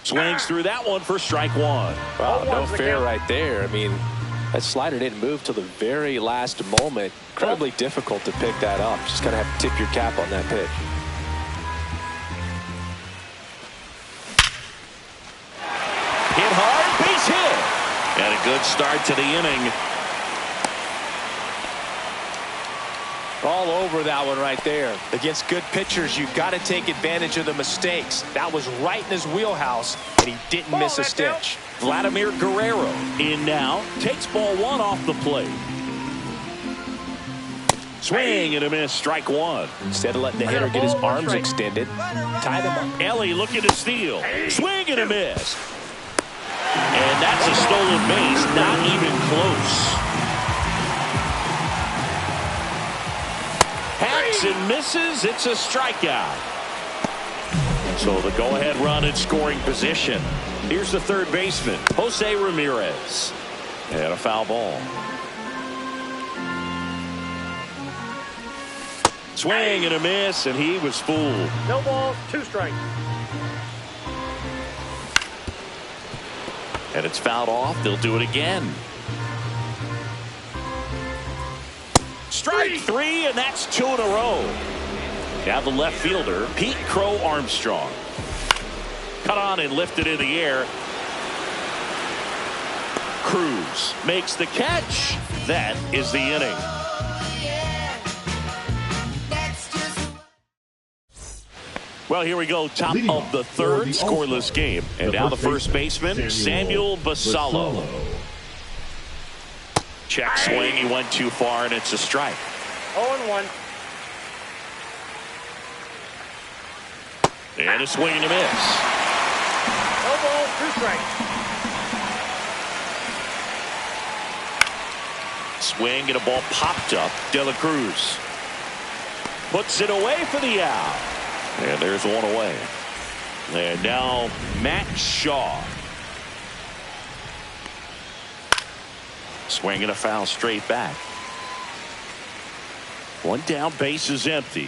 Swings through that one for strike 1. Wow, no fair right there. I mean, that slider didn't move till the very last moment. Incredibly difficult to pick that up. Just gotta have to tip your cap on that pitch. Hit hard, base hit. And a good start to the inning. All over that one right there. Against good pitchers, you've got to take advantage of the mistakes. That was right in his wheelhouse, and he didn't miss a stitch. Vladimir Guerrero in now. Takes ball 1 off the plate. Swing and a miss, strike 1. Instead of letting the hitter get his arms extended, tie them up. Ellie looking to steal. Swing and a miss. And that's a stolen base, not even close. Hacks and misses. It's a strikeout. So the go-ahead run in scoring position. Here's the third baseman, Jose Ramirez. And a foul ball. Swing and a miss, and he was fooled. No balls, 2 strikes. And it's fouled off. They'll do it again. Strike 3, and that's 2 in a row. Now the left fielder, Pete Crow Armstrong. Cut on and lifted in the air. Cruz makes the catch. That is the inning. Well, here we go. Top of the third, scoreless game. And now the first baseman, Samuel Basallo. Check swing. He went too far, and it's a strike. 0-1. And a swing and a miss. No balls, 2 strikes. Swing and a ball popped up. De La Cruz puts it away for the out. And there's one away. And now Matt Shaw. Swing and a foul straight back. One down, base is empty.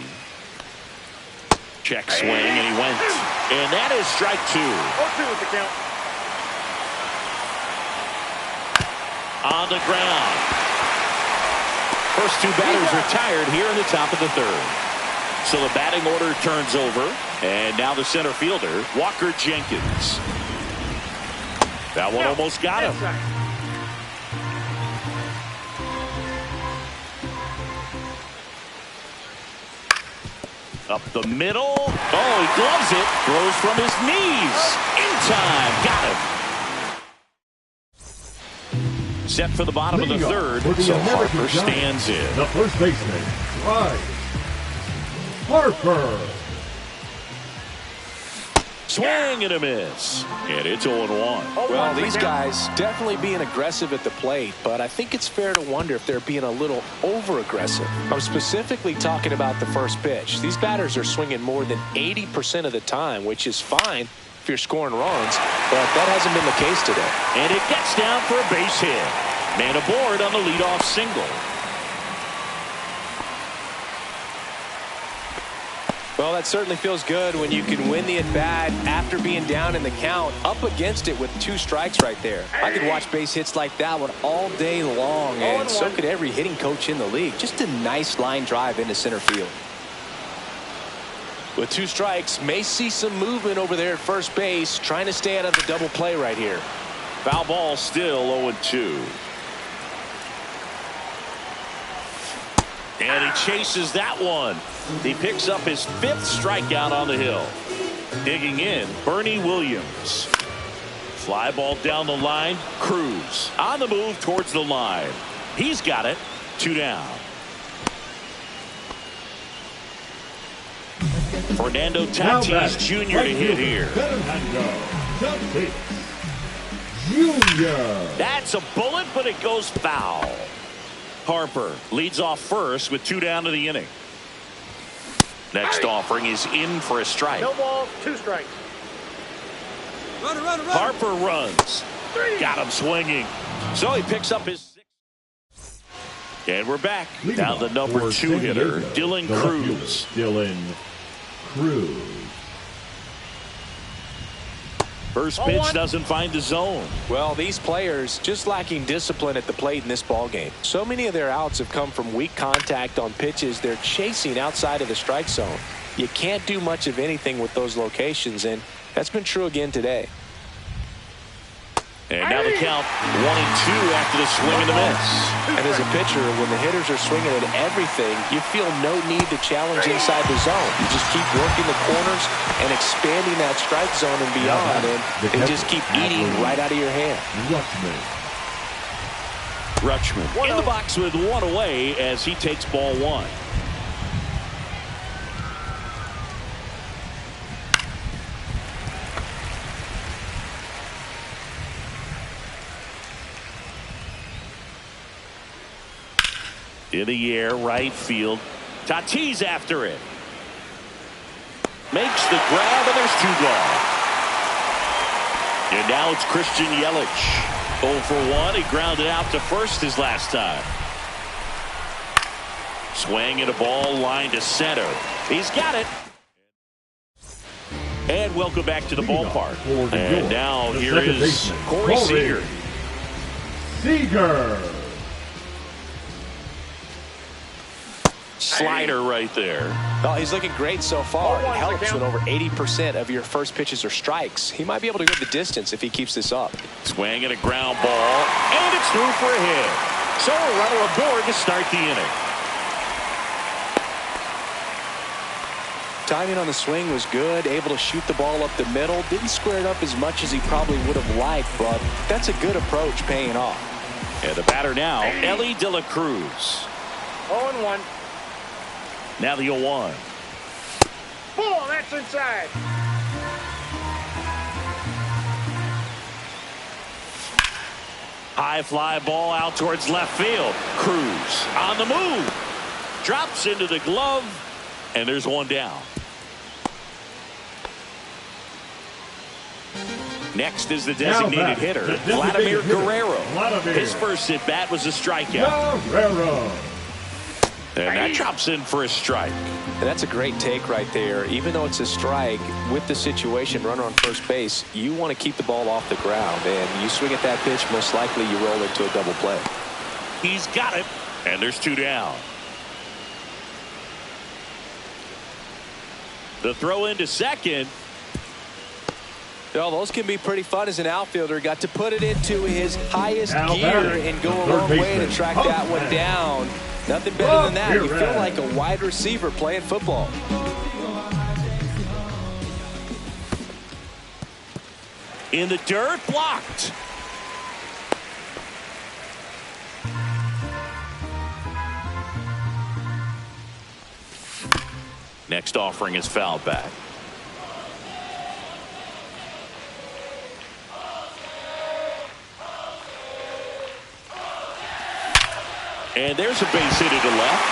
Check swing, and he went. And that is strike 2. 0-2 is the count. On the ground. First 2 batters retired here in the top of the third. So the batting order turns over. And now the center fielder, Walker Jenkins. That one almost got him. Up the middle. Oh, he gloves it. Throws from his knees. In time. Got him. Set for the bottom of the third. So Harper stands in. The first baseman, Bryce Harper. Swing and a miss. And it's 0-1. Well, these guys definitely being aggressive at the plate, but I think it's fair to wonder if they're being a little over-aggressive. I'm specifically talking about the first pitch. These batters are swinging more than 80% of the time, which is fine if you're scoring runs, but that hasn't been the case today. And it gets down for a base hit. Man aboard on the leadoff single. Well, that certainly feels good when you can win the at-bat after being down in the count, up against it with 2 strikes right there. I could watch base hits like that one all day long, and so could every hitting coach in the league. Just a nice line drive into center field. With 2 strikes, may see some movement over there at first base, trying to stay out of the double play right here. Foul ball, still 0-2. And he chases that one. He picks up his 5th strikeout on the hill. Digging in, Bernie Williams. Fly ball down the line. Cruz on the move towards the line. He's got it. 2 down. Fernando Tatis Jr. to hit here. That's a bullet, but it goes foul. Harper leads off first with 2 down to the inning. Next offering is in for a strike. No balls, 2 strikes. Run. Harper runs. Got him swinging. So he picks up his 6th. And we're back. Now the number 2 hitter, Dylan Cruz. Dylan Cruz. First pitch doesn't find the zone. Well, these players just lacking discipline at the plate in this ballgame. So many of their outs have come from weak contact on pitches they're chasing outside of the strike zone. You can't do much of anything with those locations, and that's been true again today. And now the count 1-2 after the swing and the miss. And as a pitcher, when the hitters are swinging at everything, you feel no need to challenge inside the zone. You just keep working the corners and expanding that strike zone and beyond, and just keep eating right out of your hand. Rutschman in the box with 1 away as he takes ball 1. In the air, right field. Tatis after it. Makes the grab, and there's 2 gone. And now it's Christian Yelich. 0 for 1. He grounded out to first his last time. Swing and a ball line to center. He's got it. And welcome back to the ballpark. And now here is Corey Seager. Slider right there. Well, he's looking great so far. It helps when over 80% of your first pitches are strikes. He might be able to go the distance if he keeps this up. Swing and a ground ball, and it's through for a hit. So a runner aboard to start the inning. Timing on the swing was good, able to shoot the ball up the middle. Didn't square it up as much as he probably would have liked, but that's a good approach paying off. And the batter now, Ellie De La Cruz. 0-1. Now the 0-1. Ball, that's inside. High fly ball out towards left field. Cruz on the move. Drops into the glove, and there's one down. Next is the designated hitter, Vladimir Guerrero. His first at bat was a strikeout. Guerrero. And that drops in for a strike. And that's a great take right there. Even though it's a strike, with the situation, runner on first base, you want to keep the ball off the ground. And you swing at that pitch, most likely you roll into a double play. He's got it. And there's two down. The throw into second. Well, those can be pretty fun as an outfielder. Got to put it into his highest gear and go a long way to track that one down. Nothing better than that. You feel like a wide receiver playing football. In the dirt, blocked. Next offering is fouled back. And there's a base hit to left.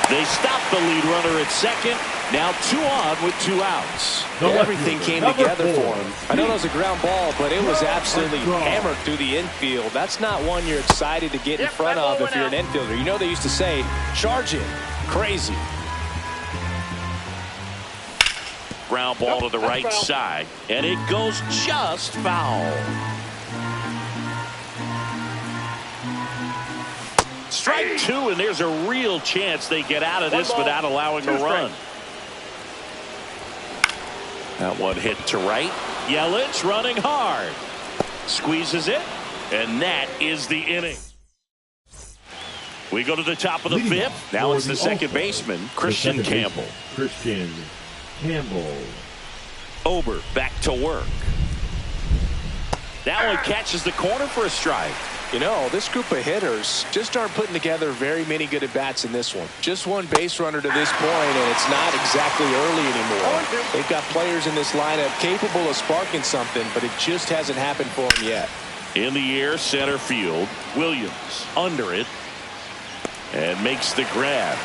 They stop the lead runner at second. Now 2 on with 2 outs. Everything came together for him. I know that was a ground ball, but it was absolutely hammered through the infield. That's not one you're excited to get in front of if you're an infielder. You know they used to say, charge it. Crazy. Ground ball to the right side. And it goes just foul. Strike 2, and there's a real chance they get out of this without allowing a run. That one hit to right. Yelich running hard. Squeezes it, and that is the inning. We go to the top of the 5th. Now it's the second baseman, Christian Campbell. Christian Campbell. Ober back to work. That one catches the corner for a strike. You know, this group of hitters just aren't putting together very many good at-bats in this one. Just one base runner to this point, and it's not exactly early anymore. They've got players in this lineup capable of sparking something, but it just hasn't happened for them yet. In the air, center field. Williams under it and makes the grab.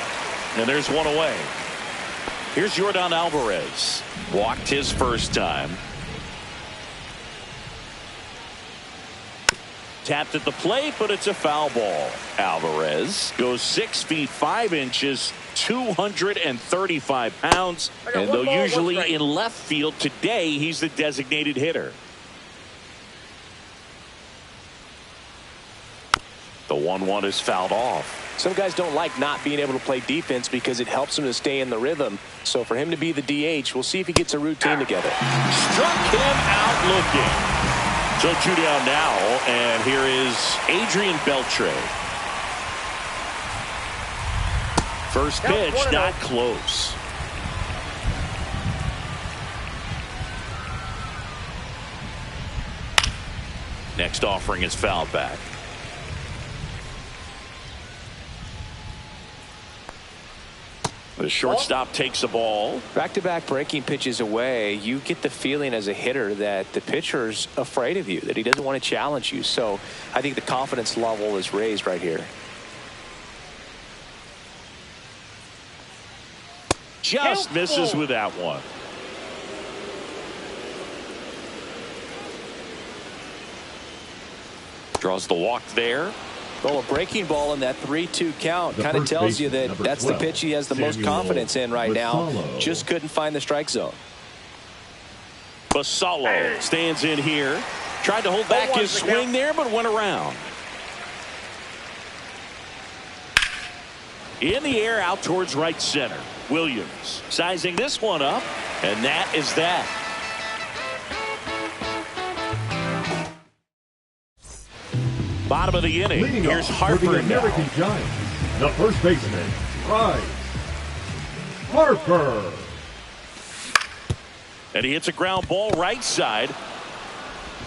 And there's one away. Here's Yordan Alvarez. Walked his first time. Tapped at the plate, but it's a foul ball. Alvarez goes 6 feet 5 inches, 235 pounds. And though usually in left field, today he's the designated hitter. The 1-1 is fouled off. Some guys don't like not being able to play defense because it helps them to stay in the rhythm. So for him to be the DH, we'll see if he gets a routine together. Struck him out looking. So 2 down now, and here is Adrian Beltre. First pitch, not close. Next offering is fouled back. The shortstop takes the ball. Back-to-back breaking pitches away, you get the feeling as a hitter that the pitcher's afraid of you, that he doesn't want to challenge you. So I think the confidence level is raised right here. Just misses with that one. Draws the walk there. Well, a breaking ball in that 3-2 count kind of tells you that that's the pitch he has the most confidence in right now. Just couldn't find the strike zone. Basallo stands in here. Tried to hold back his swing there, but went around. In the air out towards right center. Williams sizing this one up, and that is that. Bottom of the inning. Leading Here's off Harper for the now. American Giants, the first baseman, Price. Harper. And he hits a ground ball right side.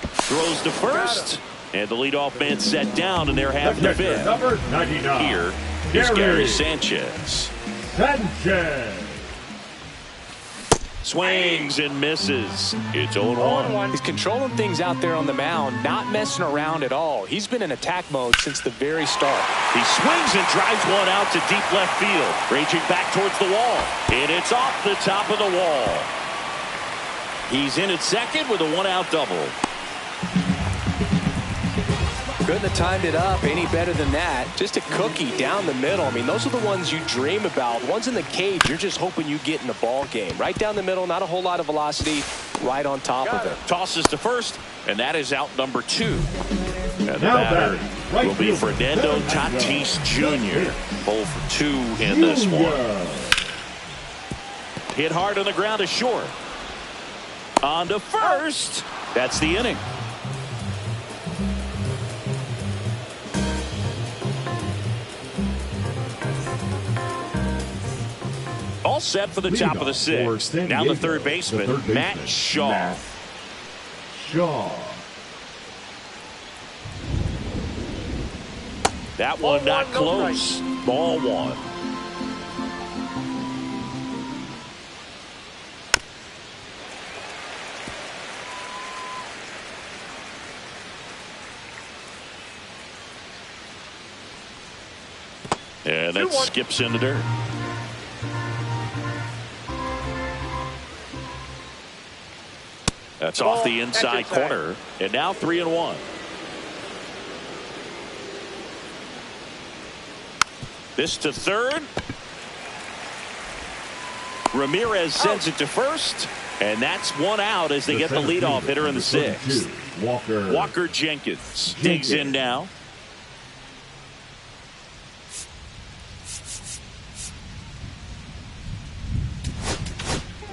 Throws to first. And the leadoff man set down, and they're having the fifth. Number 99. Here is Gary Sanchez. Swings and misses. It's 0-1. He's controlling things out there on the mound, not messing around at all. He's been in attack mode since the very start. He swings and drives one out to deep left field. Raging back towards the wall. And it's off the top of the wall. He's in at second with a one-out double. Couldn't have timed it up any better than that. Just a cookie down the middle. I mean, those are the ones you dream about. Ones in the cage, you're just hoping you get in the ball game. Right down the middle, not a whole lot of velocity, right on top of it. Tosses to first, and that is out number 2. And the batter will be Fernando Tatis Jr. 0 for 2 in this one. Hit hard on the ground to short. On to first. That's the inning. All set for the top of the 6th. Now the third baseman, Matt Shaw. That one not close. Ball 1. And that skips in the dirt. That's off the inside corner. And now 3-1. This to third. Ramirez sends it to first. And that's one out as they get the leadoff hitter in the 6th. Walker Jenkins digs in now.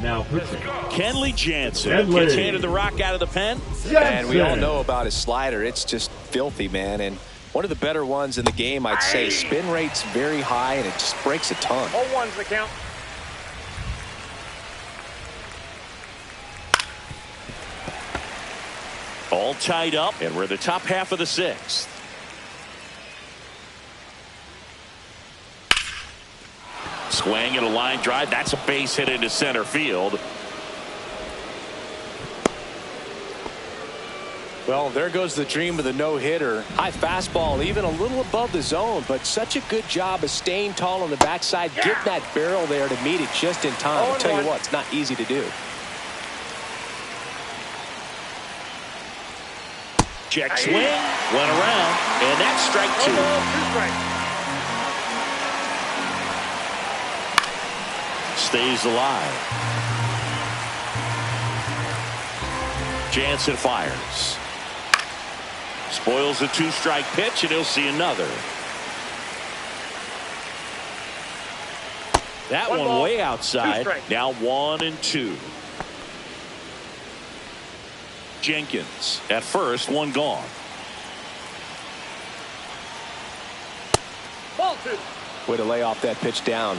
Now Kenley Jansen gets handed the rock out of the pen. And we all know about his slider. It's just filthy, man. And one of the better ones in the game, I'd say. Spin rate's very high, and it just breaks a ton. 0-1's the count. All tied up, and we're in the top half of the 6th. Swing and a line drive. That's a base hit into center field. Well, there goes the dream of the no-hitter. High fastball, even a little above the zone, but such a good job of staying tall on the backside, getting that barrel there to meet it just in time. I'll tell you what, it's not easy to do. Check swing, went around, and that's strike 2. Stays alive. Jansen fires. Spoils a 2-strike pitch, and he'll see another. That one way outside. Now 1-2. Jenkins at first, one gone. Ball 2. Way to lay off that pitch down.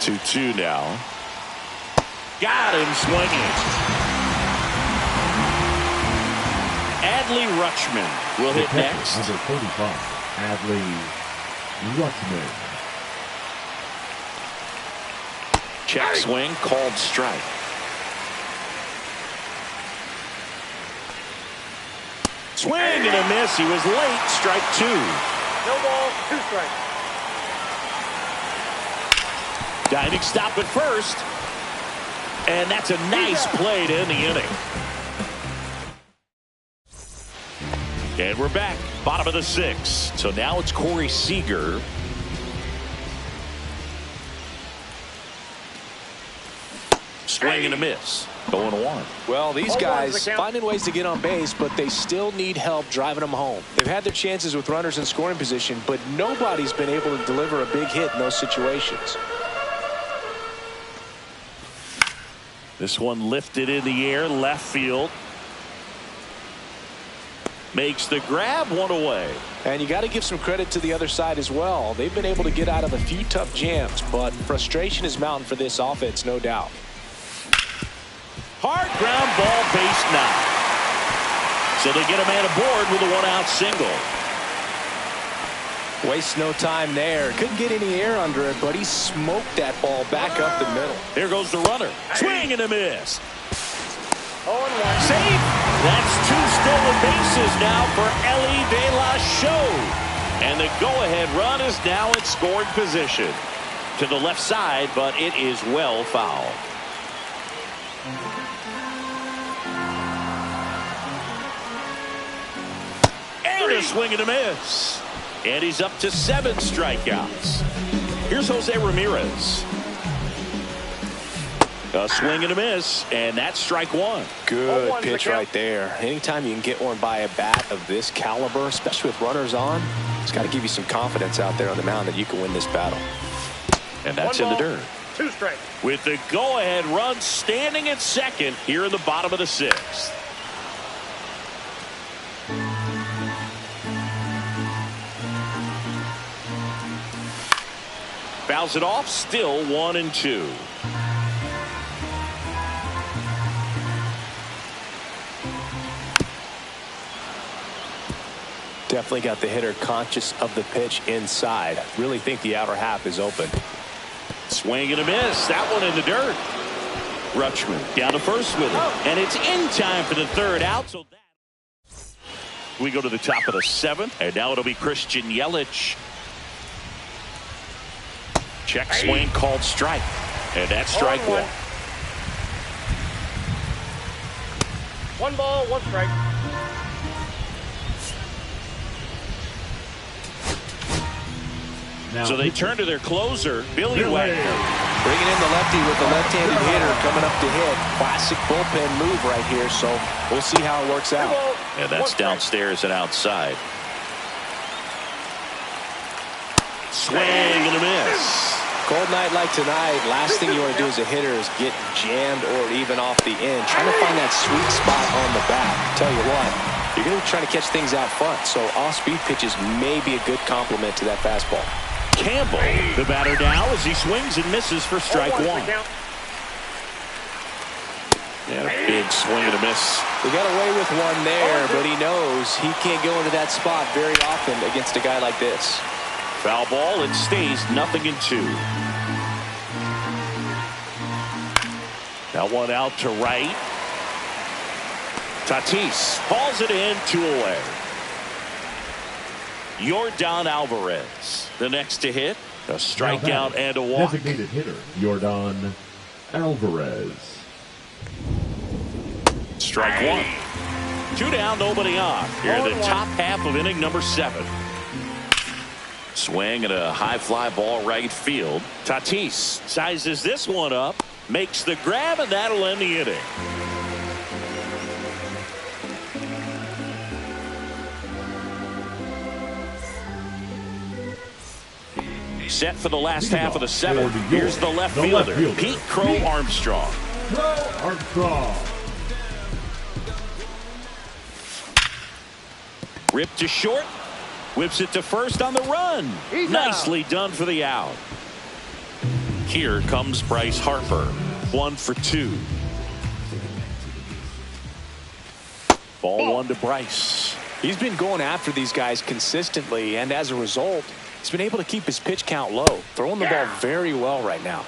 2-2 now. Got him swinging. Adley Rutschman will hit next. Number 45, Adley Rutschman. Check swing, called strike. Swing and a miss. He was late. Strike 2. No ball, 2 strikes. Diving stop at first. And that's a nice play to end the inning. And we're back. Bottom of the 6th. So now it's Corey Seager. Swing and a miss. 0-1. Well, these guys finding ways to get on base, but they still need help driving them home. They've had their chances with runners in scoring position, but nobody's been able to deliver a big hit in those situations. This one lifted in the air, left field. makes the grab, one away. And you got to give some credit to the other side as well. They've been able to get out of a few tough jams, but frustration is mounting for this offense, no doubt. Hard ground ball, base knock. So they get a man aboard with a one-out single. Waste no time there. Couldn't get any air under it, but he smoked that ball back up the middle. Here goes the runner. Swing and a miss. 0-1. Safe. That's 2 stolen bases now for MLB The Show. And the go-ahead run is now in scoring position. To the left side, but it is well fouled. And a swing and a miss. And he's up to 7 strikeouts. Here's Jose Ramirez. A swing and a miss, and that's strike 1. Good pitch right there. Anytime you can get one by a bat of this caliber, especially with runners on, it's got to give you some confidence out there on the mound that you can win this battle. And that's in the dirt. 2 strikes. With the go-ahead run standing at second here in the bottom of the 6th. Fouls it off, still 1-2. Definitely got the hitter conscious of the pitch inside. Really think the outer half is open. Swing and a miss. That one in the dirt. Rutschman down to first with it. And it's in time for the 3rd out. So we go to the top of the 7th. And now it'll be Christian Yelich. Check swing called strike. And that's strike 1. 1 ball, 1 strike. Now, So they turn to their closer, Billy Wagner. Bringing in the lefty with the left-handed hitter coming up to hit. Classic bullpen move right here, so we'll see how it works out. And that's downstairs and outside. Swing and a miss. Cold night like tonight, last thing you want to do as a hitter is get jammed or even off the end. Trying to find that sweet spot on the bat. Tell you what, you're going to be trying to catch things out front, so off-speed pitches may be a good complement to that fastball. Campbell, the batter now as he swings and misses for strike 1. And a big swing and a miss. He got away with one there, but he knows he can't go into that spot very often against a guy like this. Foul ball, it stays 0-2. Now one out to right. Tatis hauls it in, 2 away. Yordan Alvarez, the next to hit. A strikeout and a walk. Designated hitter, Yordan Alvarez. Strike 1. 2 down, nobody on. Here in the top half of inning number 7. Swing and a high fly ball right field. Tatis sizes this one up, makes the grab, and that'll end the inning. Set for the last half of the 7th. Here's the left fielder, Pete Crow Armstrong. Armstrong. Ripped to short. Whips it to first on the run. Nicely done for the out. Here comes Bryce Harper. 1 for 2. Ball 1 to Bryce. He's been going after these guys consistently, and as a result, he's been able to keep his pitch count low. Throwing the ball very well right now.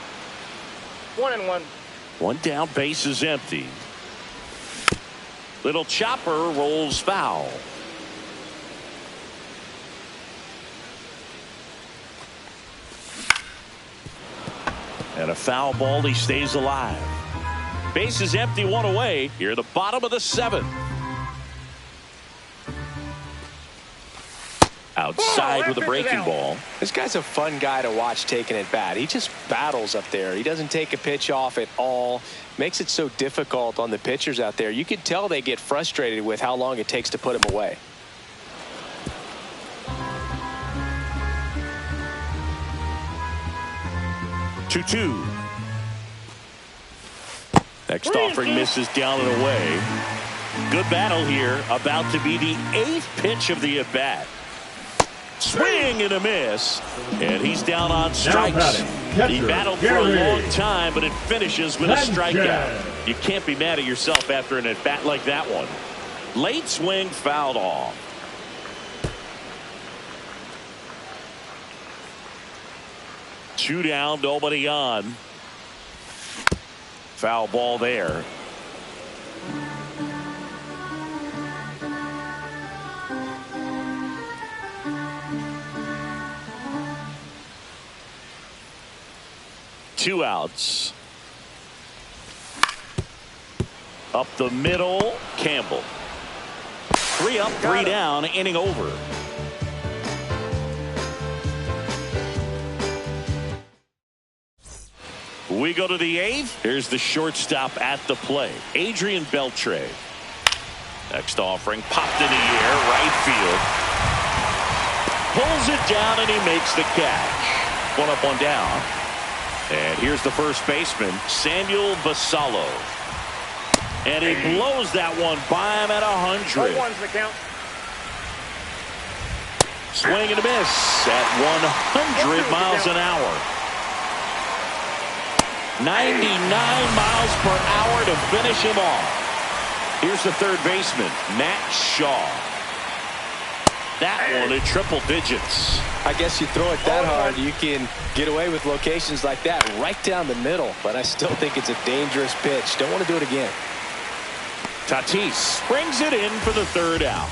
1-1. 1 down, base is empty. Little chopper rolls foul. And a foul ball, he stays alive. Base is empty, 1 away. Here, the bottom of the 7th. Outside with a breaking ball. This guy's a fun guy to watch taking at bat. He just battles up there. He doesn't take a pitch off at all. Makes it so difficult on the pitchers out there. You could tell they get frustrated with how long it takes to put him away. Next offering misses down and away. Good battle here. About to be the 8th pitch of the at-bat. Swing and a miss. And he's down on strikes. He battled for a long time, but it finishes with a strikeout. You can't be mad at yourself after an at-bat like that one. Late swing, fouled off. Two down, nobody on. Foul ball there. Two outs. Up the middle, Campbell. 3 up, 3 down, inning over. We go to the 8th. Here's the shortstop at the plate, Adrian Beltre. Next offering, popped in the air, right field. Pulls it down and he makes the catch. 1 up, 1 down. And here's the first baseman, Samuel Basallo. And he blows that one by him at 100. 1-1's the count. Swing and a miss at 100 miles an hour. 99 miles per hour to finish him off. Here's the third baseman, Matt Shaw. That one at triple digits. I guess you throw it that hard, you can get away with locations like that right down the middle. But I still think it's a dangerous pitch. Don't want to do it again. Tatis brings it in for the 3rd out.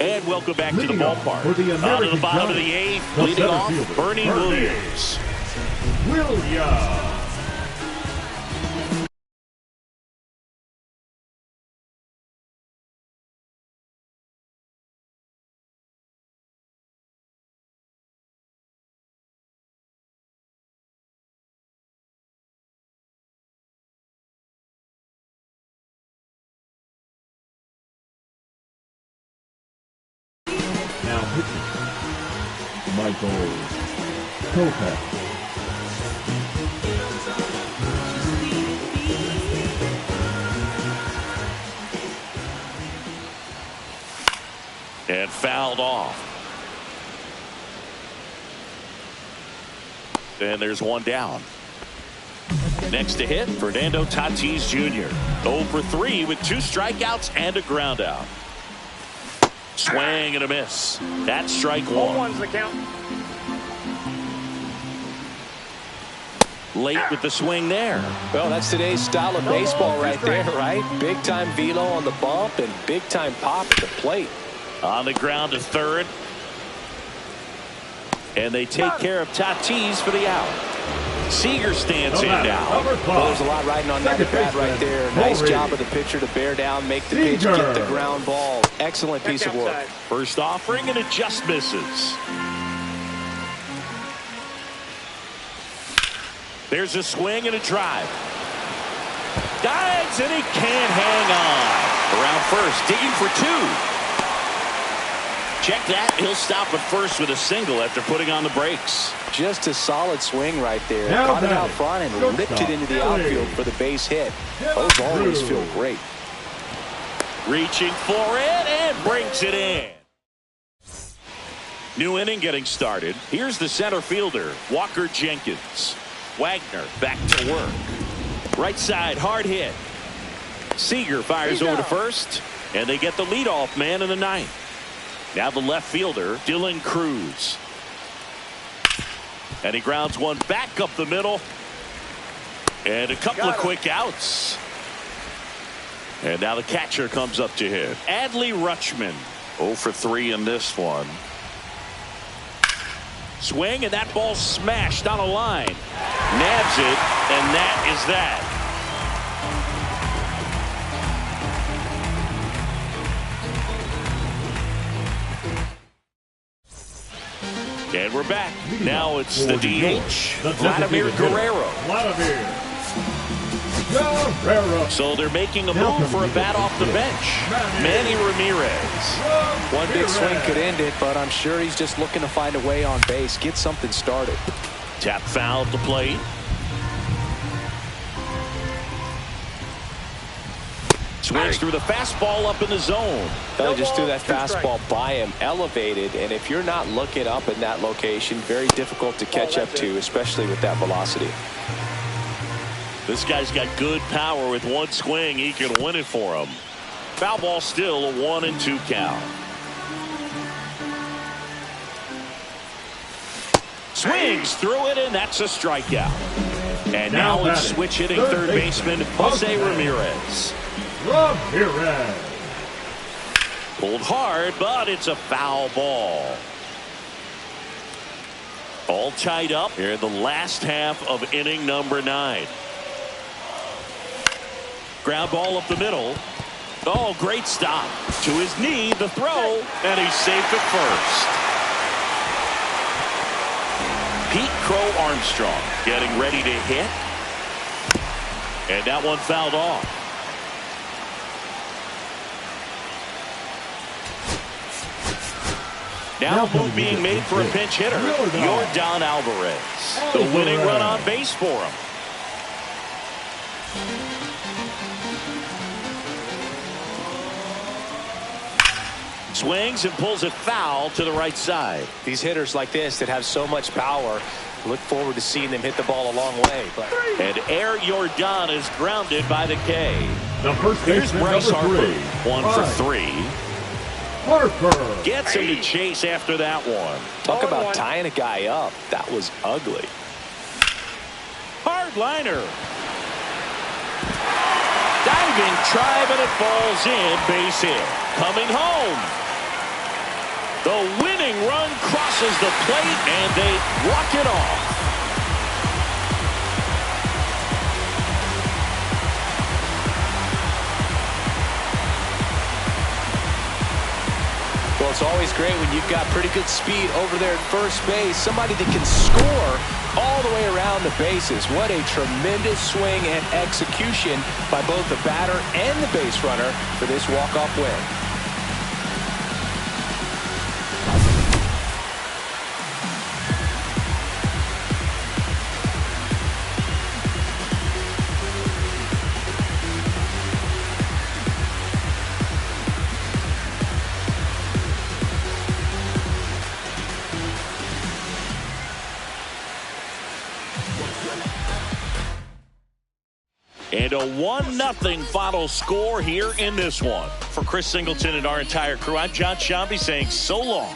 And welcome back to the ballpark. On to the bottom of the 8th, leading off, Bernie Williams. Now pitching, Michael Kopech. And fouled off. And there's 1 down. Next to hit, Fernando Tatis Jr. 0 for 3 with 2 strikeouts and a ground out. Swing and a miss. That's strike 1. 1-1's the count. Late with the swing there. Well, that's today's style of baseball right there, right? Big time velo on the bump and big time pop at the plate. On the ground to 3rd. And they take care of Tatis for the out. Seager stands in now. Well, there's a lot riding on that bat right there. Nice job of the pitcher to bear down, make the pitch, get the ground ball. Excellent piece of work. First offering, and it just misses. There's a swing and a drive. Dives, and he can't hang on. Around first, digging for 2. Check that. He'll stop at first with a single after putting on the brakes. Just a solid swing right there. Now Caught it out front and ripped it into the outfield for the base hit. Those always feel great. Reaching for it and brings it in. New inning getting started. Here's the center fielder, Walker Jenkins. Wagner back to work. Right side, hard hit. Seager fires over to first, and they get the leadoff man in the 9th. Now the left fielder, Dylan Cruz. And he grounds one back up the middle. And a couple of quick outs. And now the catcher comes up to hit. Adley Rutschman. 0 for 3 in this one. Swing, and that ball smashed on a line. Nabs it, and that is that. And we're back. Now it's the DH, Vladimir Guerrero. So they're making a move for a bat off the bench. Manny Ramirez. One big swing could end it, but I'm sure he's just looking to find a way on base, get something started. Tap foul at the plate. Swings through the fastball up in the zone. They just threw that fastball by him, elevated, and if you're not looking up in that location, very difficult to catch up to, especially with that velocity. This guy's got good power. With one swing, he can win it for him. Foul ball, still a 1-2 count. Swings through it, and that's a strikeout. And now it's switch hitting third baseman Jose Ramirez. Pulled hard, but it's a foul ball. All tied up here in the last half of inning number 9. Ground ball up the middle. Oh, great stop. To his knee, the throw, and he's safe at first. Pete Crow Armstrong getting ready to hit. And that one fouled off. Now move being made for a pinch hitter, Yordan Alvarez. The winning run on base for him. Swings and pulls it foul to the right side. These hitters like this that have so much power, look forward to seeing them hit the ball a long way. And Air Yordan is grounded by the K. Here's Bryce Harper, 1 for 3. Harper gets him to chase after that one. Talk about tying a guy up. That was ugly. Hard liner. Diving try, but it falls in. Base hit. Coming home. The winning run crosses the plate, and they walk it off. Well, it's always great when you've got pretty good speed over there at first base. Somebody that can score all the way around the bases. What a tremendous swing and execution by both the batter and the base runner for this walk-off win. And a 1-0 final score here in this one. For Chris Singleton and our entire crew, I'm John Shambi saying so long.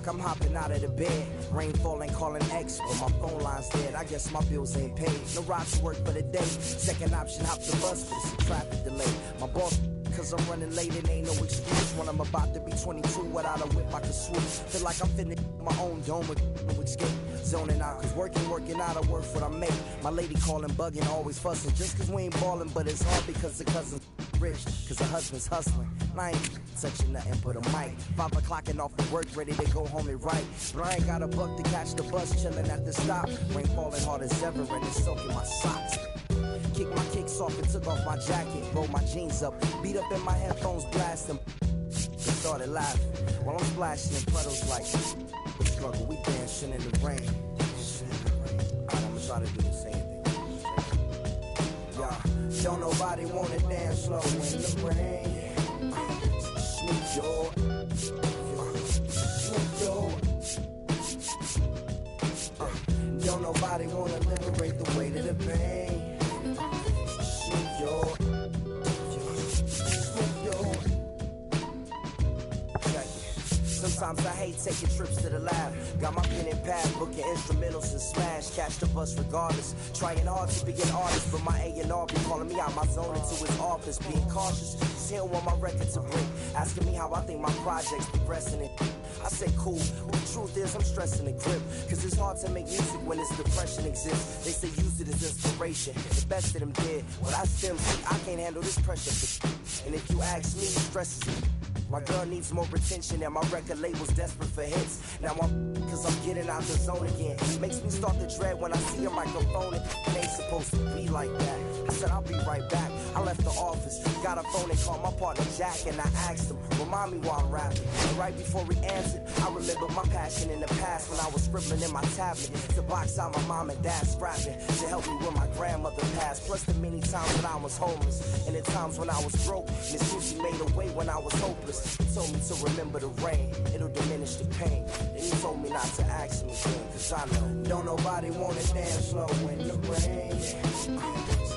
I'm hopping out of the bed. Rain falling, calling X, but my phone line's dead. I guess my bills ain't paid. No ride to work for the day. Second option, hop the bus, but it's a traffic delay. My boss, cause I'm running late and ain't no excuse. When I'm about to be 22 without a whip, I can swoop. Feel like I'm finna my own dome with no escape. Zoning out, cause working out, I work what I make. My lady calling, bugging, always fussing. Just cause we ain't ballin', but it's hard because the cousin's rich, cause her husband's hustling. I ain't touching nothing but a mic. 5 o'clock and off of work, ready to go home and write. But I ain't got a buck to catch the bus, chillin' at the stop. Rain falling hard as ever and it's soaking my socks. Kicked my kicks off and took off my jacket. Rolled my jeans up, beat up in my headphones, blasting. Just started laughing while I'm splashing in puddles like the struggle. We dancing in the rain. Alright, I'ma try to do the same thing. Yeah, don't nobody wanna dance slow in the rain. Sweet joy. Don't nobody wanna liberate the weight of the pain. Sometimes I hate taking trips to the lab. Got my pen and pad, booking instrumentals and smash. Catch the bus regardless. Trying hard to be an artist, but my A&R be calling me out my zone into his office. Being cautious, cause he don't want my record to break. Asking me how I think my project's progressing it. I say cool, but the truth is I'm stressing the grip. Cause it's hard to make music when this depression exists. They say use it as inspiration. The best of them did, but I still see I can't handle this pressure. And if you ask me, stress is my girl needs more attention and my record label's desperate for hits. Now cause I'm getting out the zone again. Makes me start to dread when I see a microphone. It ain't supposed to be like that. I said I'll be right back. I left the office, got a phone and called my partner Jack, and I asked him, remind me why I'm rapping. And right before he answered, I remembered my passion in the past when I was scribbling in my tablet to box out my mom and dad's scrapping to help me when my grandmother passed. Plus the many times when I was homeless and the times when I was broke. Miss Susie made a way when I was hopeless. He told me to remember the rain, it'll diminish the pain. Then he told me not to ask him again, cause I know don't nobody wanna dance slow in the rain.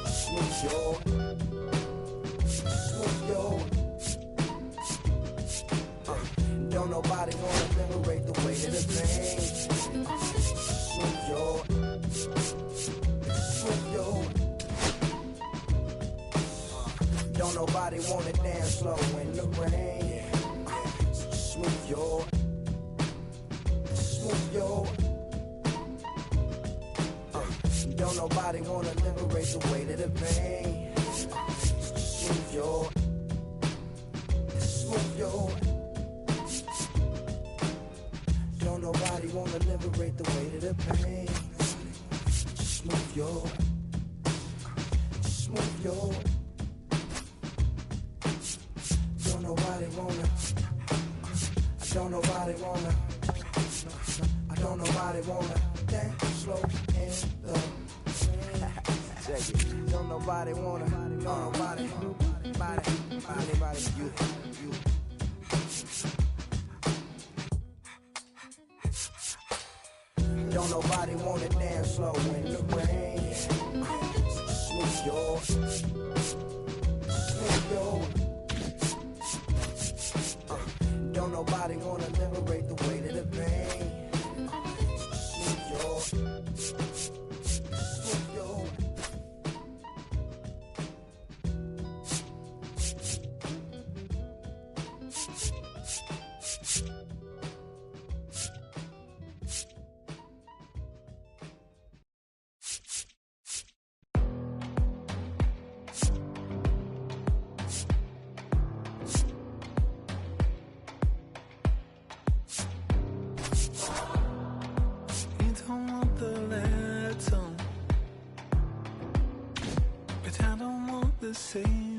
Smooth yo, don't nobody wanna liberate the weight of the pain. Smooth yo, don't nobody wanna dance slow in the rain. Smooth yo, don't nobody wanna liberate the weight of the pain. Smooth yo, don't nobody wanna liberate the weight of the pain. Smooth yo, don't nobody wanna, don't nobody wanna, don't nobody wanna dance slow in the rain. Don't nobody wanna, nobody, anybody, you. Don't nobody wanna dance slow in the rain. Smooth yo, don't nobody wanna liberate the weight of the pain. Smooth yo, say